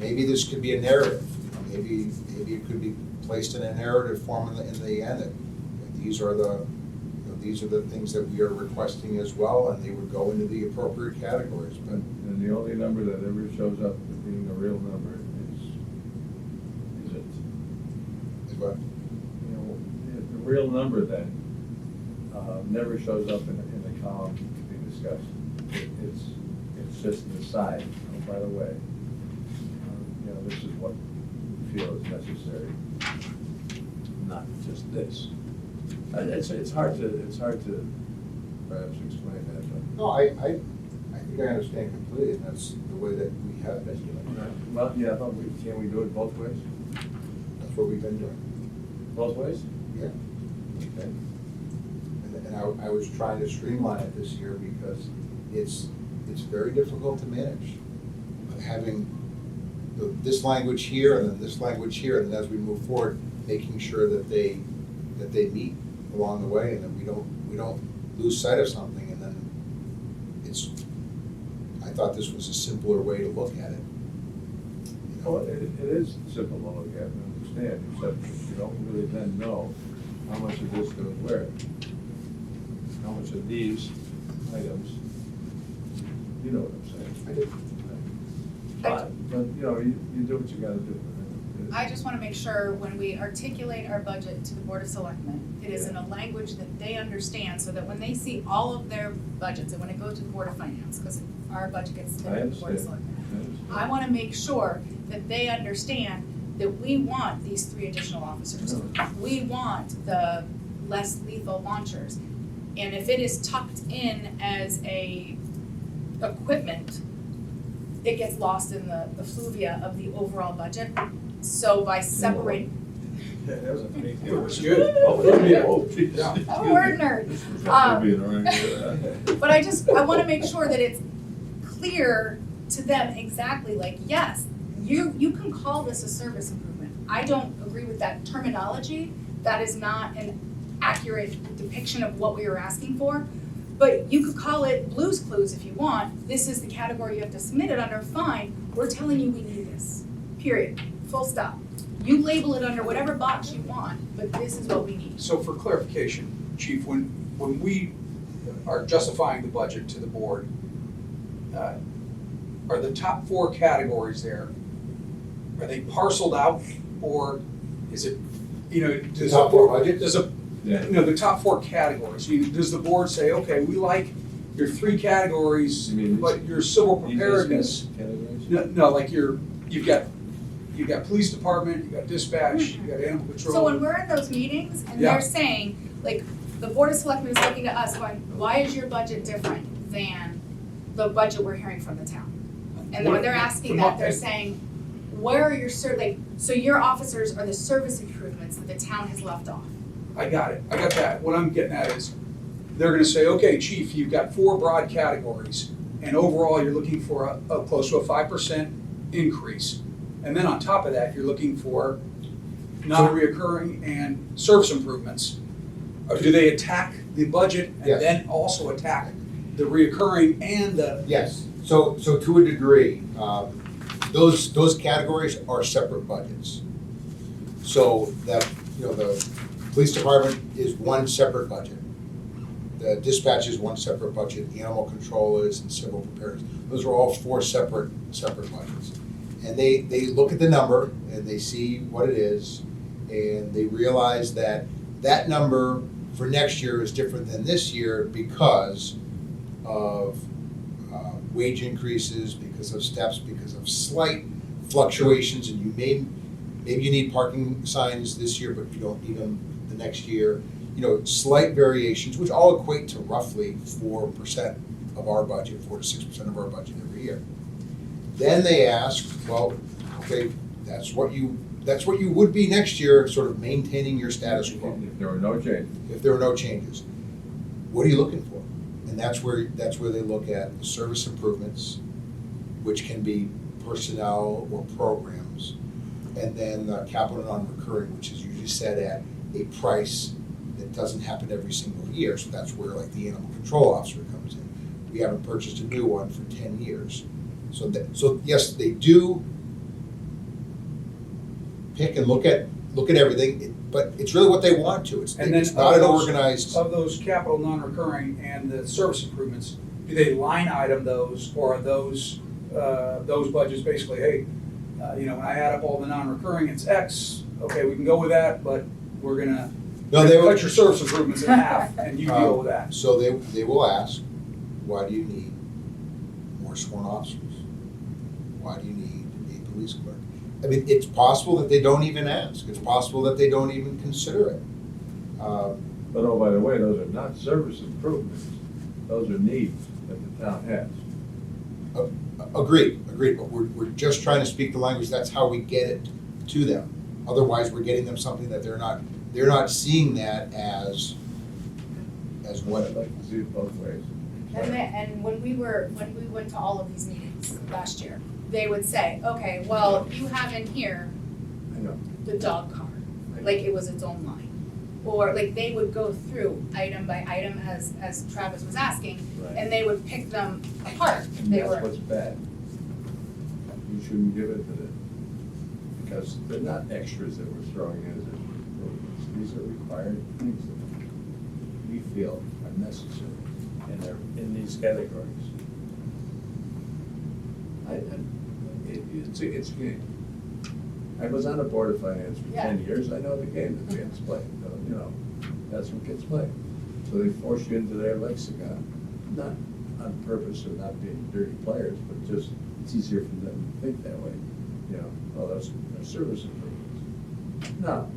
this could be a narrative. Maybe it could be placed in a narrative form in the end, that these are the things that we are requesting as well, and they would go into the appropriate categories, but. And the only number that ever shows up as being a real number is it. Is what? You know, the real number then never shows up in the column to be discussed. It's just an aside. Oh, by the way, you know, this is what we feel is necessary, not just this. It's hard to perhaps explain that. No, I think I understand completely, and that's the way that we have been doing it. Well, yeah, but can we do it both ways? That's what we've been doing. Both ways? Yeah. Okay. And I was trying to streamline it this year because it's very difficult to manage. Having this language here and then this language here, and then as we move forward, making sure that they meet along the way, and that we don't lose sight of something, and then I thought this was a simpler way to look at it. You know? Well, it is simple to look at and understand, except you don't really then know how much of this goes where. How much of these items, you know what I'm saying? I did. But, you know, you do what you gotta do. I just wanna make sure when we articulate our budget to the Board of Selectmen, it is in a language that they understand, so that when they see all of their budgets, and when it goes to the Board of Finance, because our budget gets to I the Board of understand. Selectmen. I wanna make sure that they understand that we want these 3 additional officers. We want the less lethal launchers. And if it is tucked in as a equipment, it gets lost in the fluvia of the overall budget. So by separating, That was a big It deal. was good. Oh, geez. Yeah. I'm a word nerd. But I wanna make sure that it's clear to them exactly, like, yes, you can call this a service improvement. I don't agree with that terminology. That is not an accurate depiction of what we were asking for. But you could call it Blue's Clues if you want. This is the category you have to submit it under, fine. We're telling you we need this, period, full stop. You label it under whatever box you want, but this is what we need. So for clarification, Chief, when we are justifying the budget to the board, are the top 4 categories there, are they parceled out, or is it, you know, does Top 4 budget? No, the top 4 categories. Does the board say, okay, we like your 3 categories, You mean but your civil these preparedness, categories? no, like you've got police department, you've got dispatch, you've got animal control. So when we're in those meetings and Yeah. they're saying, like, the Board of Selectmen is looking to us going, why is your budget different than the budget we're hearing from the town? And then when they're asking that, they're saying, where are your so your officers are the service improvements that the town has left off. I got it, I got that. What I'm getting at is, they're gonna say, okay, chief, you've got 4 broad categories, and overall, you're looking for a close to a 5% increase. And then on top of that, you're looking for non-reoccurring and service improvements. Or do they attack the budget and Yes. then also attack the reoccurring and the? Yes, so to a degree, those categories are separate budgets. So that, you know, the police department is one separate budget. The dispatch is one separate budget, the animal control is, and civil preparedness. Those are all 4 separate budgets. And they look at the number and they see what it is, and they realize that that number for next year is different than this year because of wage increases, because of steps, because of slight fluctuations, and maybe you need parking signs this year, but you don't need them the next year. You know, slight variations, which all equate to roughly 4% of our budget, 4 to 6% of our budget every year. Then they ask, well, okay, that's what you would be next year, sort of maintaining your status quo. If there were no changes. If there are no changes, what are you looking for? And that's where they look at the service improvements, which can be personnel or programs, and then capital non-recurring, which is usually set at a price that doesn't happen every single year. So that's where like the animal control officer comes in. We haven't purchased a new one for 10 years. So yes, they do pick and look at everything, but it's really what they want to. It's And then not an organized. Of those capital non-recurring and the service improvements, do they line item those, or are those budgets basically, hey, when I add up all the non-recurring, it's X, okay, we can go with that, but we're gonna No, they will. cut your service improvements in half, and you deal with that. So they will ask, why do you need more sworn officers? Why do you need a police clerk? I mean, it's possible that they don't even ask. It's possible that they don't even consider it. But oh, by the way, those are not service improvements. Those are needs that the town has. Agreed, but we're just trying to speak the language. That's how we get it to them. Otherwise, we're getting them something that they're not seeing that as what. I'd like to see it both ways. And when we went to all of these meetings last year, they would say, okay, well, you have in here I know. the dog car, like it was its own line. Or like they would go through item by item as Travis was asking, Right. and they would pick them apart. And They that's were, what's bad. You shouldn't give it to them, because they're not extras that we're throwing in as improvements. These are required things that we feel are necessary, and they're in these categories. It's a game. I was on a board of finance for 10 years, I know the game that kids play, that's what kids play. So they force you into their lexicon, not on purpose or not being dirty players, but just, it's easier for them to think that way. Well, those are service improvements. No,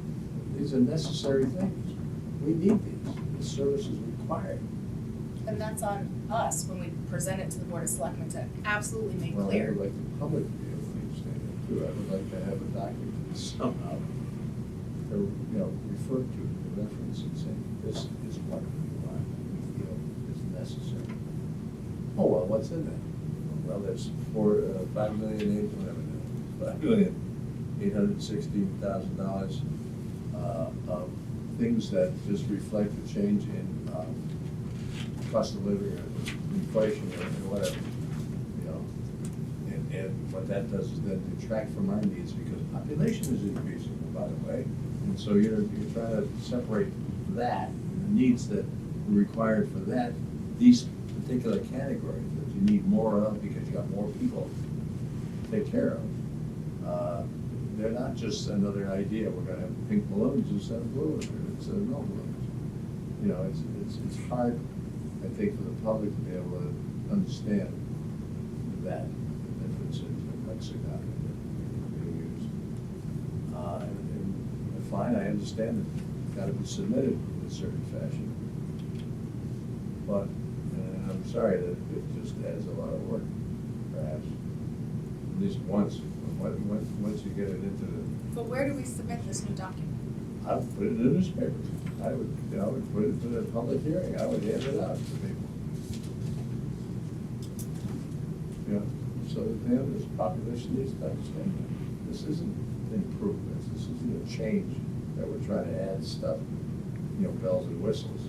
these are necessary things. We need these. The service is required. and that's on us when we present it to the Board of Selectmen to absolutely make Well, I clear. would like the public to be able to understand it too. I would like to have a document somehow, refer to the reference and say, this is what we feel is necessary. Oh, well, what's in that? Well, there's $5,816,000 of things that just reflect the change in cost of living or inflation or whatever, And what that does is then detract from our needs, because population is increasing, by the way. And so you're trying to separate that, the needs that are required for that, these particular categories that you need more of because you got more people to take care of. They're not just another idea, we're gonna have pink balloons instead of blue, or instead of no balloons. It's hard, I think, for the public to be able to understand that difference in lexicon being used. And fine, I understand that it's gotta be submitted in a certain fashion. But, I'm sorry that it just adds a lot of work, perhaps, at least once you get it into the. But where do we submit this new document? I would put it in the newspaper. I would put it to the public hearing. I would hand it out to people. So that they have this population needs to understand that this isn't improvements. This isn't a change that we're trying to add stuff, bells and whistles.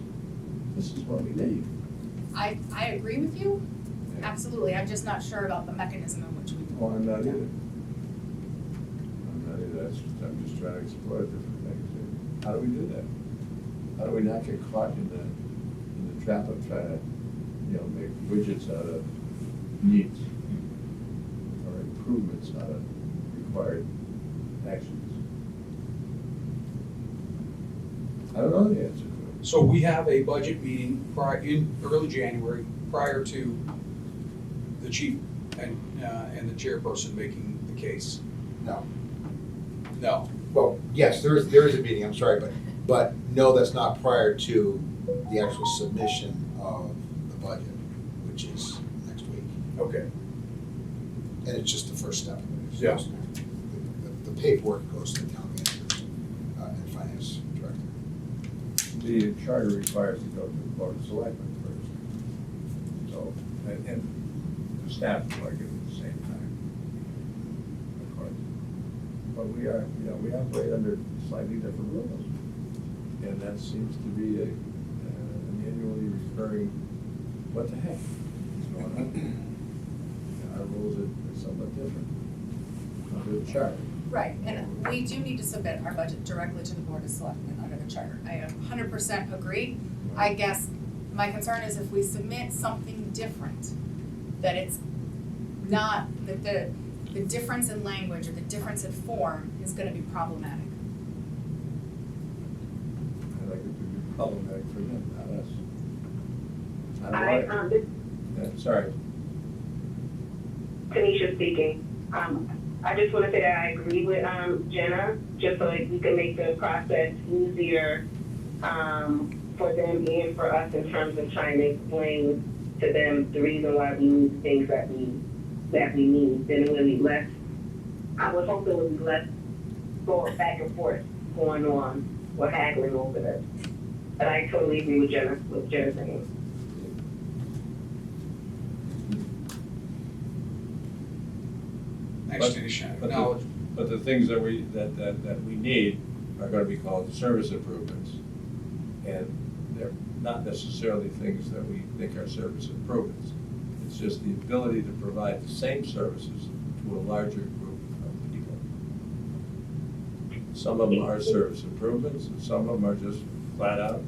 This is what we need. I agree with you, Yeah. absolutely, I'm just not sure about the mechanism in which we do it. Well, I'm not either. I'm just trying to explore different things. How do we do that? How do we not get caught in the trap of trying to, make widgets out of needs or improvements out of required actions? I don't know the answer to it. So we have a budget meeting in early January, prior to the chief and the chairperson making the case. No. No. Well, yes, there is a meeting, I'm sorry, but no, that's not prior to the actual submission of the budget, which is next week. Okay. And it's just the first step. Yeah. The paperwork goes to the town manager and finance director. The charter requires to go to the board of selectmen first. So, and the staff will like it at the same time, of course. But we are, we operate under slightly different rules. And that seems to be an annually recurring, what the heck is going on? And our rules are somewhat different under the charter. Right, and we do need to submit our budget directly to the Board of Selectmen under the charter. I 100% agree. I guess my concern is if we submit something different, that it's not, that the difference in language or the difference in form is gonna be problematic. I like it to be problematic for them, not us. I, Yeah, sorry. Tanisha speaking. I just want to say that I agree with Jenna, just so that we can make the process easier for them and for us in terms of trying to explain to them the reason why we need things that we need. Then it will be less. I would hope there would be less going back and forth going on or haggling over this. But I totally agree with Jenna saying. Thanks, Tanisha. But Acknowledge. But the things that we need are gonna be called service improvements. And they're not necessarily things that we think are service improvements. It's just the ability to provide the same services to a larger group of people. Some of them are service improvements, and some of them are just flat out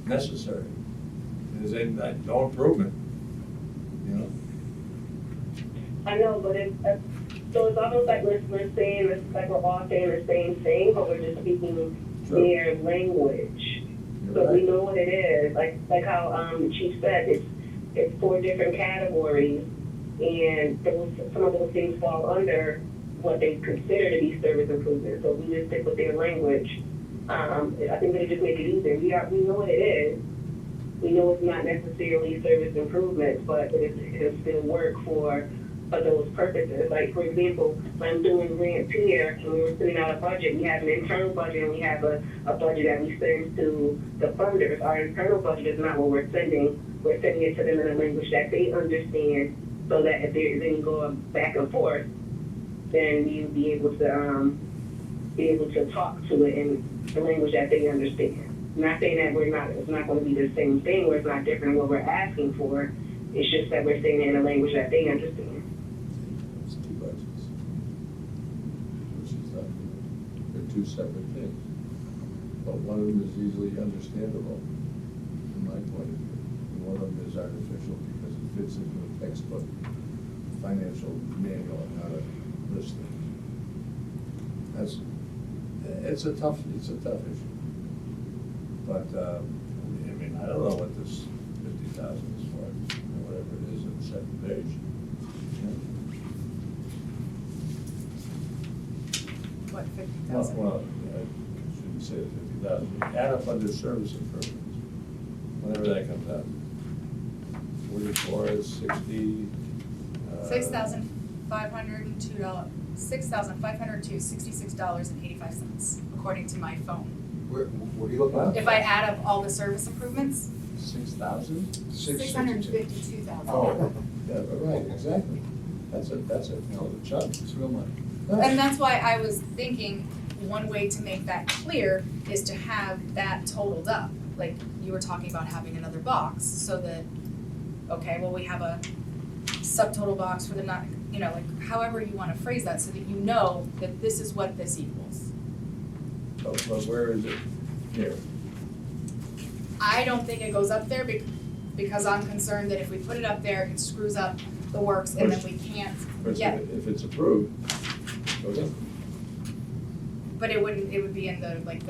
necessary. There's no improvement, I know, but so it's almost like we're saying, it's like we're all saying the same thing, but we're just speaking their language. You're So we right. know what it is, like how the chief said, it's 4 different categories, and some of those things fall under what they consider to be service improvements. So we just stick with their language. I think they just make it easier. We know what it is. We know it's not necessarily service improvements, but it'll still work for those purposes. Like, for example, when I'm doing grants here, and we were sending out a budget, we have an internal budget and we have a budget that we send to the funders. Our internal budget is not what we're sending. We're sending it to them in a language that they understand, so that if there's any going back and forth, then you'll be able to talk to it in the language that they understand. I'm not saying that it's not going to be the same thing, where it's not different than what we're asking for. It's just that we're saying it in a language that they understand. It's 2 budgets, which is they're 2 separate things. But one of them is easily understandable, from my point of view. And one of them is artificial because it fits into a textbook financial manual on how to list things. It's a tough issue. But, I don't know what this 50,000 is for, whatever it is on the second page. What, 50,000? Well, I shouldn't say the 50,000. Add up under service improvements, whatever that comes out. 44 is 60. $6,502, $6,502.66.85, according to my phone. What are you looking at? If I add up all the service improvements, 6,000? 652,000. Oh, yeah, right, exactly. That's a hell of a chunk. It's real money. And that's why I was thinking, one way to make that clear is to have that totaled up. Like you were talking about having another box, so that, okay, well, we have a subtotal box for the not, like however you wanna phrase that, so that you know that this is what this equals. But where is it? Here. I don't think it goes up there because I'm concerned that if we put it up there, it screws up the works and then we can't get. If it's approved, it goes up. But it would be in the, like,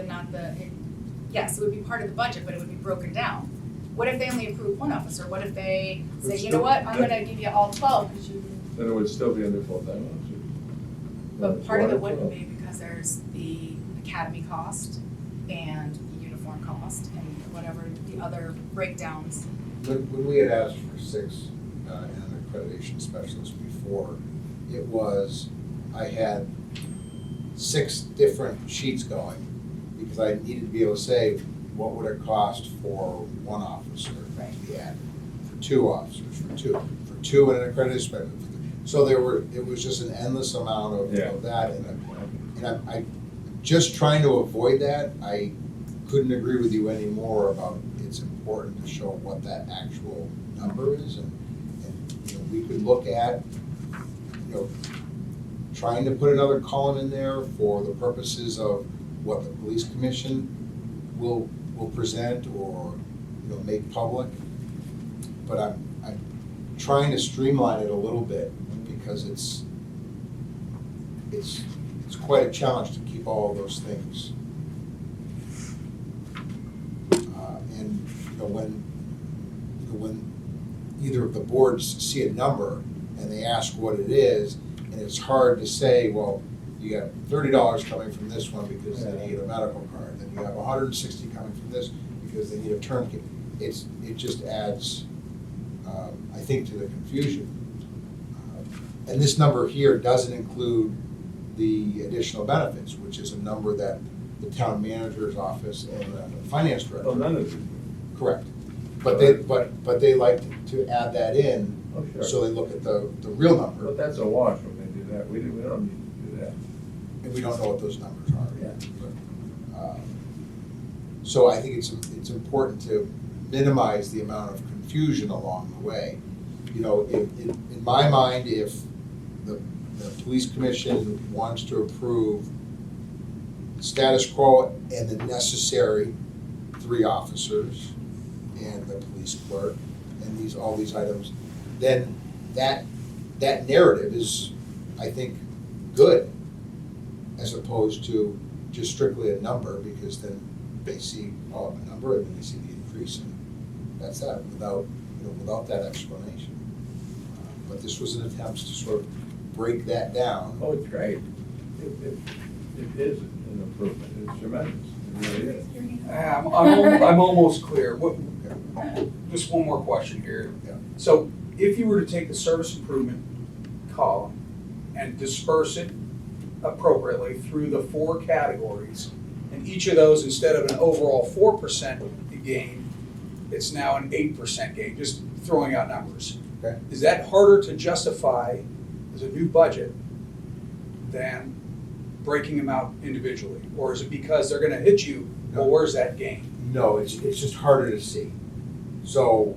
yes, it would be part of the budget, but it would be broken down. What if they only approve 1 officer? What if they say, It's you know still- what, I'm gonna give you all 12, because you, Then it would still be under full-time officer. but part of it wouldn't be because there's the academy cost and the uniform cost and whatever the other breakdowns. When we had asked for 6 and an accreditation specialist before, it was, I had 6 different sheets going, because I needed to be able to say, what would it cost for 1 officer to be added, for 2 officers, for two and an accredited specialist. So it was just an endless amount of that, and I just trying to avoid that. I couldn't agree with you anymore about it's important to show what that actual number is, and we could look at, trying to put another column in there for the purposes of what the police commission will present or, make public. But I'm trying to streamline it a little bit, because it's quite a challenge to keep all of those things. And when either of the boards see a number and they ask what it is, and it's hard to say, well, you got $30 coming from this one because they need a medical card, then you have $160 coming from this because they need a tourniquet. It just adds, I think, to the confusion. And this number here doesn't include the additional benefits, which is a number that the town manager's office and the finance director. Well, none of it. Correct. But they like to add that in, Oh, sure. so they look at the real number, But that's a wash when they do that. We don't need to do that. and we don't know what those numbers are Yeah. yet. But, so I think it's important to minimize the amount of confusion along the way. In my mind, if the police commission wants to approve status quo and the necessary 3 officers and the police clerk and all these items, then that narrative is, I think, good, as opposed to just strictly a number, because then they see a number and then they see the increase, and that's that, without that explanation. But this was an attempt to sort of break that down. Oh, it's great. It is an improvement. It's tremendous. It really is. I'm almost clear. Just one more question here. Yeah. So if you were to take the service improvement column and disperse it appropriately through the 4 categories, and each of those, instead of an overall 4% gain, it's now an 8% gain, just throwing out numbers. Okay. Is that harder to justify as a new budget than breaking them out individually? Or is it because they're gonna hit you, well, where's that gain? No, it's just harder to see. So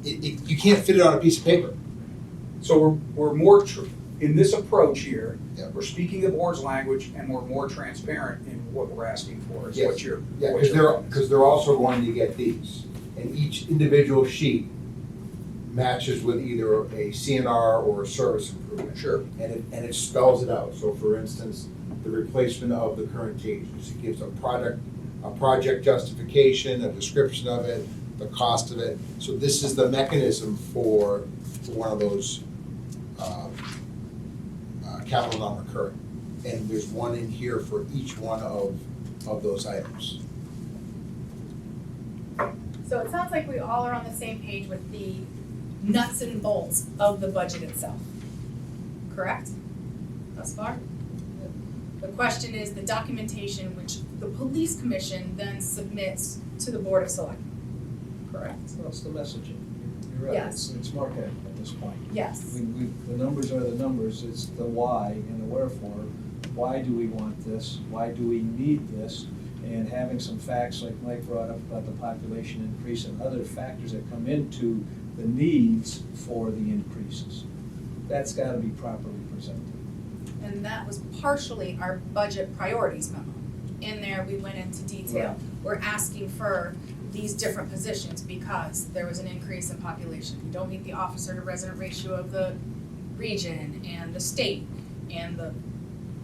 you can't fit it on a piece of paper. So we're more, in this approach here, Yeah. we're speaking the board's language and we're more transparent in what we're asking for, is Yes. what you're. Yeah, what you're- because they're also going to get these, and each individual sheet matches with either a CNR or a service improvement. Sure. And it spells it out. So for instance, the replacement of the current tasers, it gives a project justification, a description of it, the cost of it. So this is the mechanism for one of those capital non-recurring. And there's one in here for each one of those items. So it sounds like we all are on the same page with the nuts and bolts of the budget itself, correct? Thus far? The question is the documentation which the police commission then submits to the Board of Selectmen, correct? So it's the messaging. You're right, Yes. it's marketing at this point. Yes. The numbers are the numbers, it's the why and the wherefore. Why do we want this? Why do we need this? And having some facts like Mike brought up about the population increase and other factors that come into the needs for the increases. That's gotta be properly presented. And that was partially our budget priorities memo. In there, we went into detail. We're asking for these different positions because there was an increase in population. We don't meet the officer to resident ratio of the region and the state and the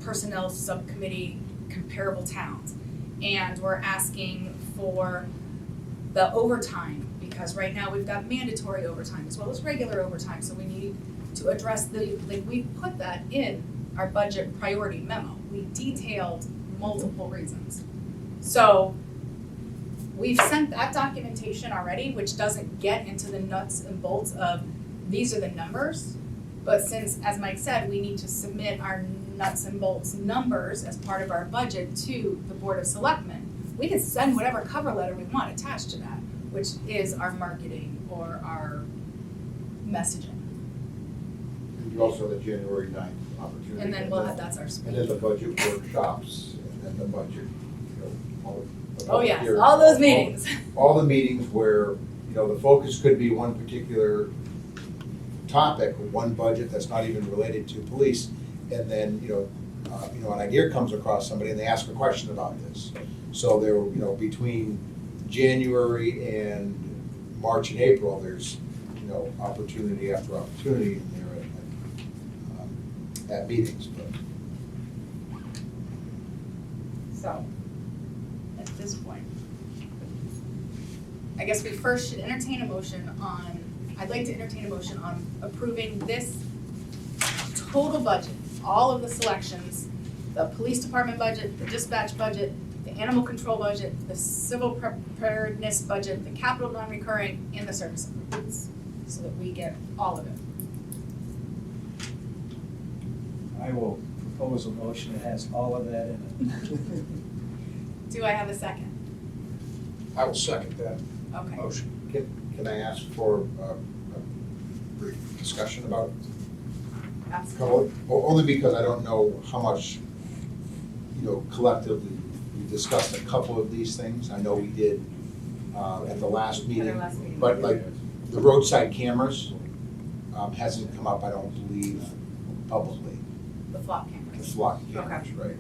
personnel subcommittee comparable towns. And we're asking for the overtime, because right now we've got mandatory overtime as well as regular overtime, so we need to address we put that in our budget priority memo. We detailed multiple reasons. So we've sent that documentation already, which doesn't get into the nuts and bolts of these are the numbers, But since, as Mike said, we need to submit our nuts and bolts numbers as part of our budget to the Board of Selectmen, we can send whatever cover letter we want attached to that, which is our marketing or our messaging. And you also have the January 9th opportunity. And then we'll have, that's our speech. And then the budget workshops, and then the budget, you know, all the Oh, yes, hearings, all those meetings. All the meetings where, you know, the focus could be one particular topic, one budget that's not even related to police, and then, an idea comes across somebody and they ask a question about this. So there, between January and March and April, there's, opportunity after opportunity in there at meetings, but. So, at this point, I guess we first should entertain a motion on, I'd like to entertain a motion on approving this total budget, all of the selections, the police department budget, the dispatch budget, the animal control budget, the civil preparedness budget, the capital non-recurring, and the service improvements, so that we get all of it. I will propose a motion that has all of that in it. Do I have a second? I will second that Okay. motion. Can I ask for a brief discussion about Absolutely. Only because I don't know how much, collectively, we discussed a couple of these things. I know we did at the last meeting. At our last meeting. But like the roadside cameras hasn't come up, I don't believe, publicly. The flock The cameras. flock cameras, right?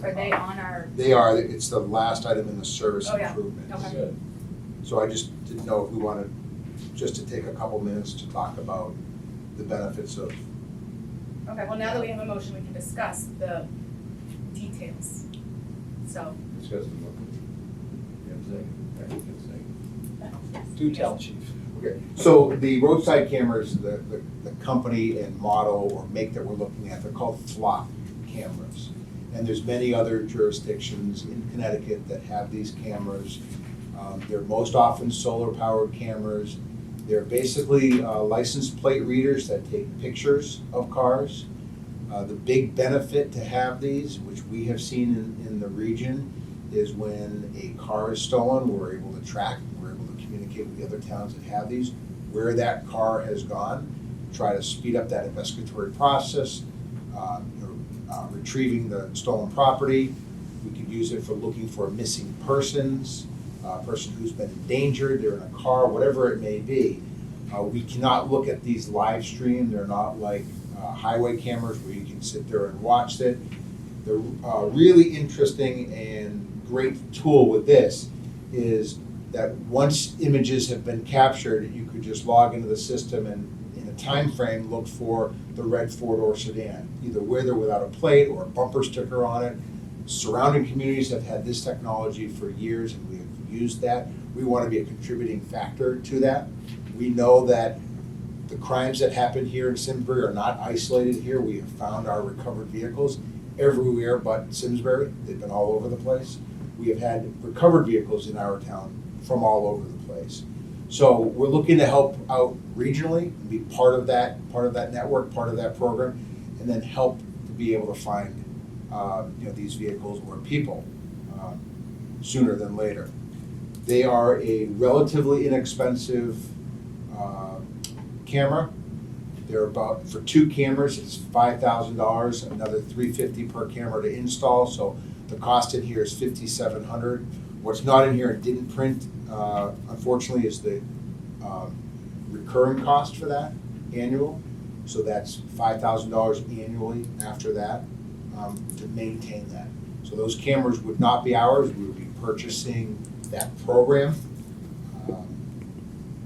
Are they on our, They are, it's the last item in the service Oh, yeah. improvements. Okay. So I just didn't know if we wanted just to take a couple minutes to talk about the benefits of. okay, well, now that we have a motion, we can discuss the details. So, Discuss the motion. You have a second? I think it's a second. Do tell, chief. Okay, so the roadside cameras, the company and model or make that we're looking at, they're called flock cameras. And there's many other jurisdictions in Connecticut that have these cameras. They're most often solar-powered cameras. They're basically license plate readers that take pictures of cars. The big benefit to have these, which we have seen in the region, is when a car is stolen, we're able to track, we're able to communicate with the other towns that have these, where that car has gone, try to speed up that investigatory process, retrieving the stolen property. We could use it for looking for missing persons, a person who's been endangered, they're in a car, whatever it may be. We cannot look at these live stream, they're not like highway cameras where you can sit there and watch it. The really interesting and great tool with this is that once images have been captured, you could just log into the system and in a time frame look for the red four-door sedan, either with or without a plate or a bumper sticker on it. Surrounding communities have had this technology for years and we have used that. We want to be a contributing factor to that. We know that the crimes that happen here in Simsbury are not isolated here. We have found our recovered vehicles everywhere but Simsbury. They've been all over the place. We have had recovered vehicles in our town from all over the place. So we're looking to help out regionally, and be part of that network, part of that program, and then help to be able to find these vehicles or people sooner than later. They are a relatively inexpensive camera. They're about, for 2 cameras, it's $5,000, another $350 per camera to install, so the cost in here is $5,700. What's not in here and didn't print, unfortunately, is the recurring cost for that, annual. So that's $5,000 annually after that to maintain that. So those cameras would not be ours, we would be purchasing that program.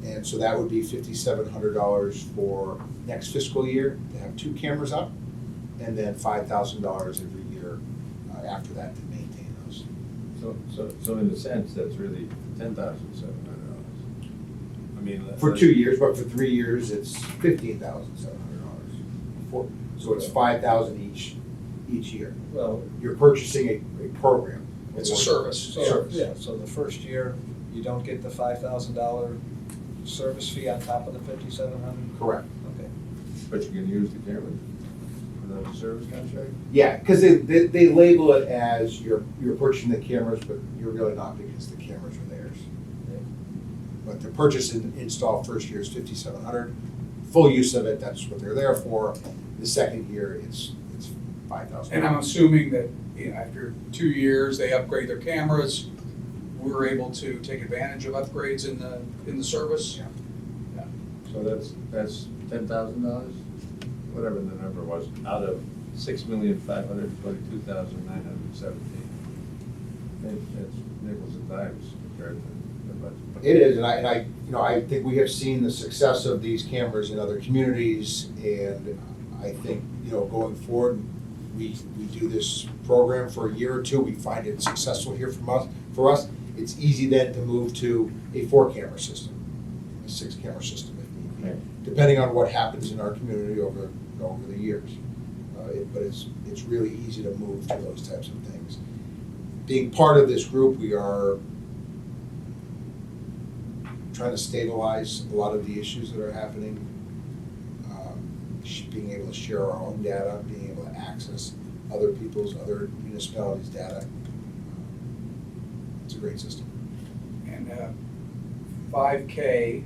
And so that would be $5,700 for next fiscal year to have 2 cameras up, and then $5,000 every year after that to maintain those. So in a sense, that's really $10,700. I mean. For 2 years, but for 3 years, it's $15,700. So it's $5,000 each year. Well, You're purchasing a program. It's a service. so, yeah, so the first year, you don't get the $5,000 service fee on top of the $5,700? Correct. Okay. But you can use the cameras without the service contract? Yeah, because they label it as you're purchasing the cameras, but you're really not because the cameras are theirs. But the purchase and install first year is $5,700. Full use of it, that's what they're there for. The second year, it's $5,000. And I'm assuming that, after 2 years, they upgrade their cameras, we're able to take advantage of upgrades in the service? Yeah. So that's $10,000, whatever the number was, out of $6,522,917. It's nickels and dimes compared to the budget. It is, and I think we have seen the success of these cameras in other communities, and I think, going forward, we do this program for a year or two, we find it successful here for us, it's easy then to move to a 4-camera system, a 6-camera system if need be, depending on what happens in our community over the years. But it's really easy to move to those types of things. Being part of this group, we are trying to stabilize a lot of the issues that are happening. Being able to share our own data, being able to access other municipalities' data. It's a great system. And $5K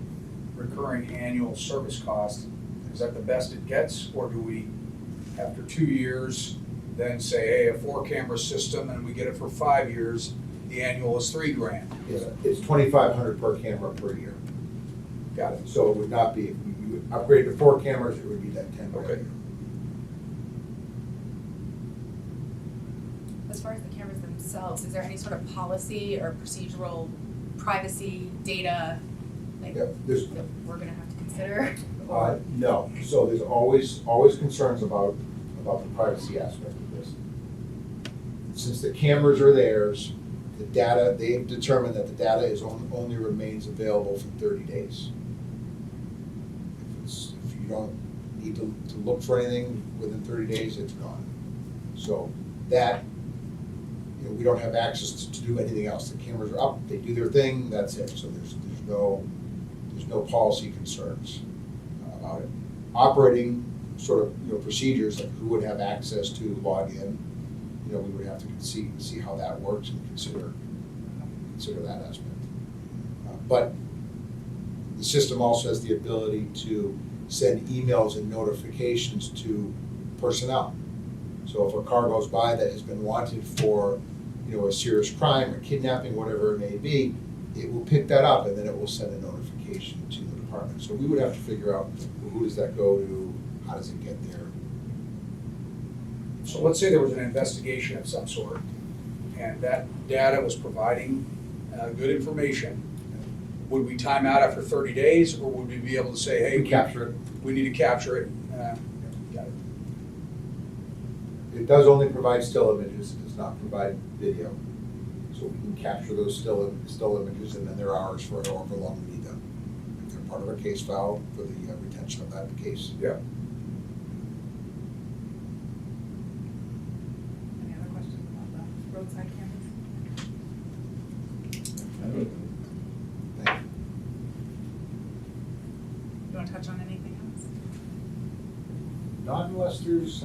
recurring annual service cost, is that the best it gets? Or do we, after 2 years, then say, hey, a 4-camera system, and we get it for 5 years, the annual is $3,000? It's $2,500 per camera per year. Got it. So it would not be, if you would upgrade to 4 cameras, it would be that $10,000. Okay. As far as the cameras themselves, is there any sort of policy or procedural privacy data like Yeah, there's, that we're gonna have to consider? no, so there's always concerns about the privacy aspect of this. Since the cameras are theirs, the data, they've determined that the data is only remains available for 30 days. If you don't need to look for anything within 30 days, it's gone. So that, we don't have access to do anything else. The cameras are up, they do their thing, that's it. So there's no policy concerns about it. Operating sort of, procedures, like who would have access to log in, we would have to see how that works and consider that aspect. But the system also has the ability to send emails and notifications to personnel. So if a car goes by that has been wanted for, a serious crime or kidnapping, whatever it may be, it will pick that up and then it will send a notification to the department. So we would have to figure out, who does that go to, how does it get there? So let's say there was an investigation of some sort, and that data was providing good information. Would we time out after 30 days, or would we be able to say, hey, We capture it. we need to capture it? Got it. It does only provide still images, it does not provide video. So we can capture those still images, and then they're ours for however long we need them. If they're part of our case file for the retention of that case. Yeah. Any other questions about the roadside cameras? Thank you. You wanna touch on anything else? Not unless there's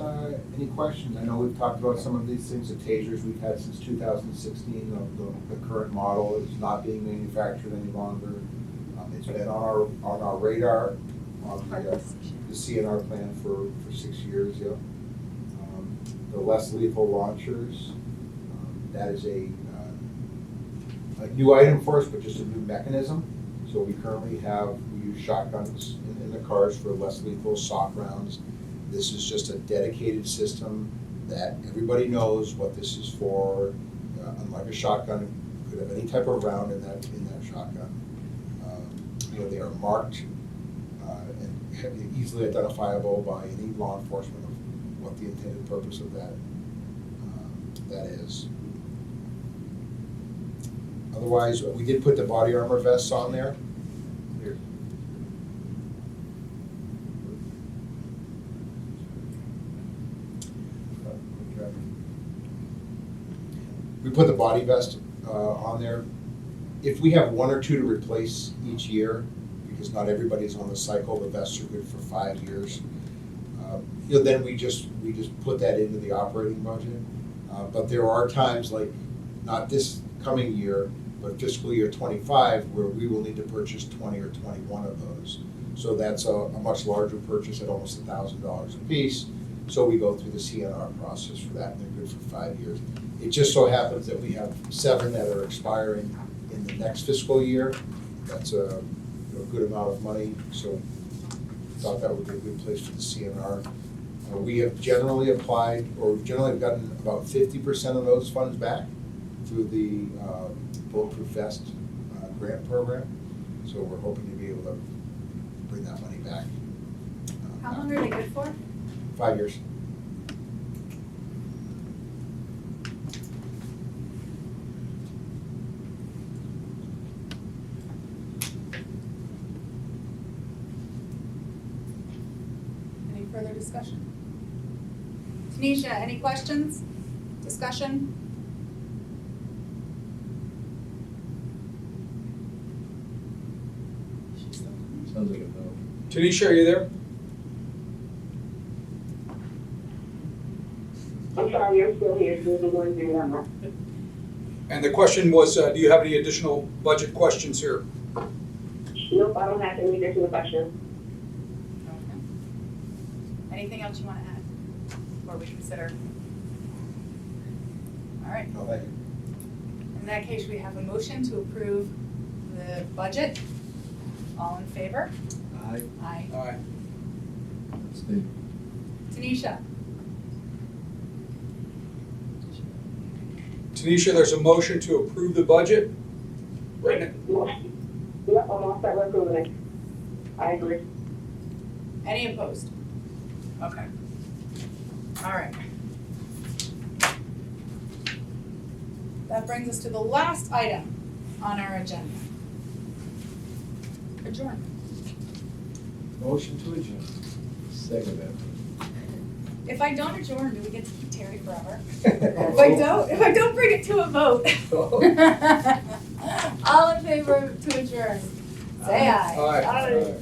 any questions. I know we've talked about some of these things, the tasers we've had since 2016. The current model is not being manufactured any longer. It's been on our radar, on the CNR plan for 6 years, yeah. The less lethal launchers, that is a new item for us, but just a new mechanism. So we currently we use shotguns in the cars for less lethal soft rounds. This is just a dedicated system that everybody knows what this is for. Unlike a shotgun, you could have any type of round in that shotgun. They are marked and easily identifiable by any law enforcement of what the intended purpose of that is. Otherwise, we did put the body armor vests on there. Here. We put the body vest on there. If we have 1 or 2 to replace each year, because not everybody's on the cycle, the vests are good for 5 years. then we just put that into the operating budget. But there are times, like, not this coming year, but fiscal year '25, where we will need to purchase 20 or 21 of those. So that's a much larger purchase at almost $1,000 a piece. So we go through the CNR process for that, and they're good for 5 years. It just so happens that we have 7 that are expiring in the next fiscal year. That's a good amount of money, so thought that would be a good place for the CNR. We have generally applied, or we've generally gotten about 50% of those funds back through the Bulletproof Vest grant program. So we're hoping to be able to bring that money back. How long are they good for? 5 years. Any further discussion? Tanisha, any questions? Discussion? Sounds like a no. Tanisha, are you there? I'm sorry, I'm still here, so the one thing I'm not. And the question was, do you have any additional budget questions here? Nope, I don't have any additional questions. Okay. Anything else you want to add before we consider? All right, No, thank you. in that case, we have a motion to approve the budget. All in favor? Aye. Aye. Aye. Steve. Tanisha? Tanisha, there's a motion to approve the budget. Right now. Yep, I'm all set with approving it. I agree. Any opposed? Okay. All right. That brings us to the last item on our agenda. Adjourn. Motion to adjourn. Second that. If I don't adjourn, do we get to keep Terry forever? If I don't bring it to a vote. All in favor to adjourn, say aye. Aye. Aye. Aye.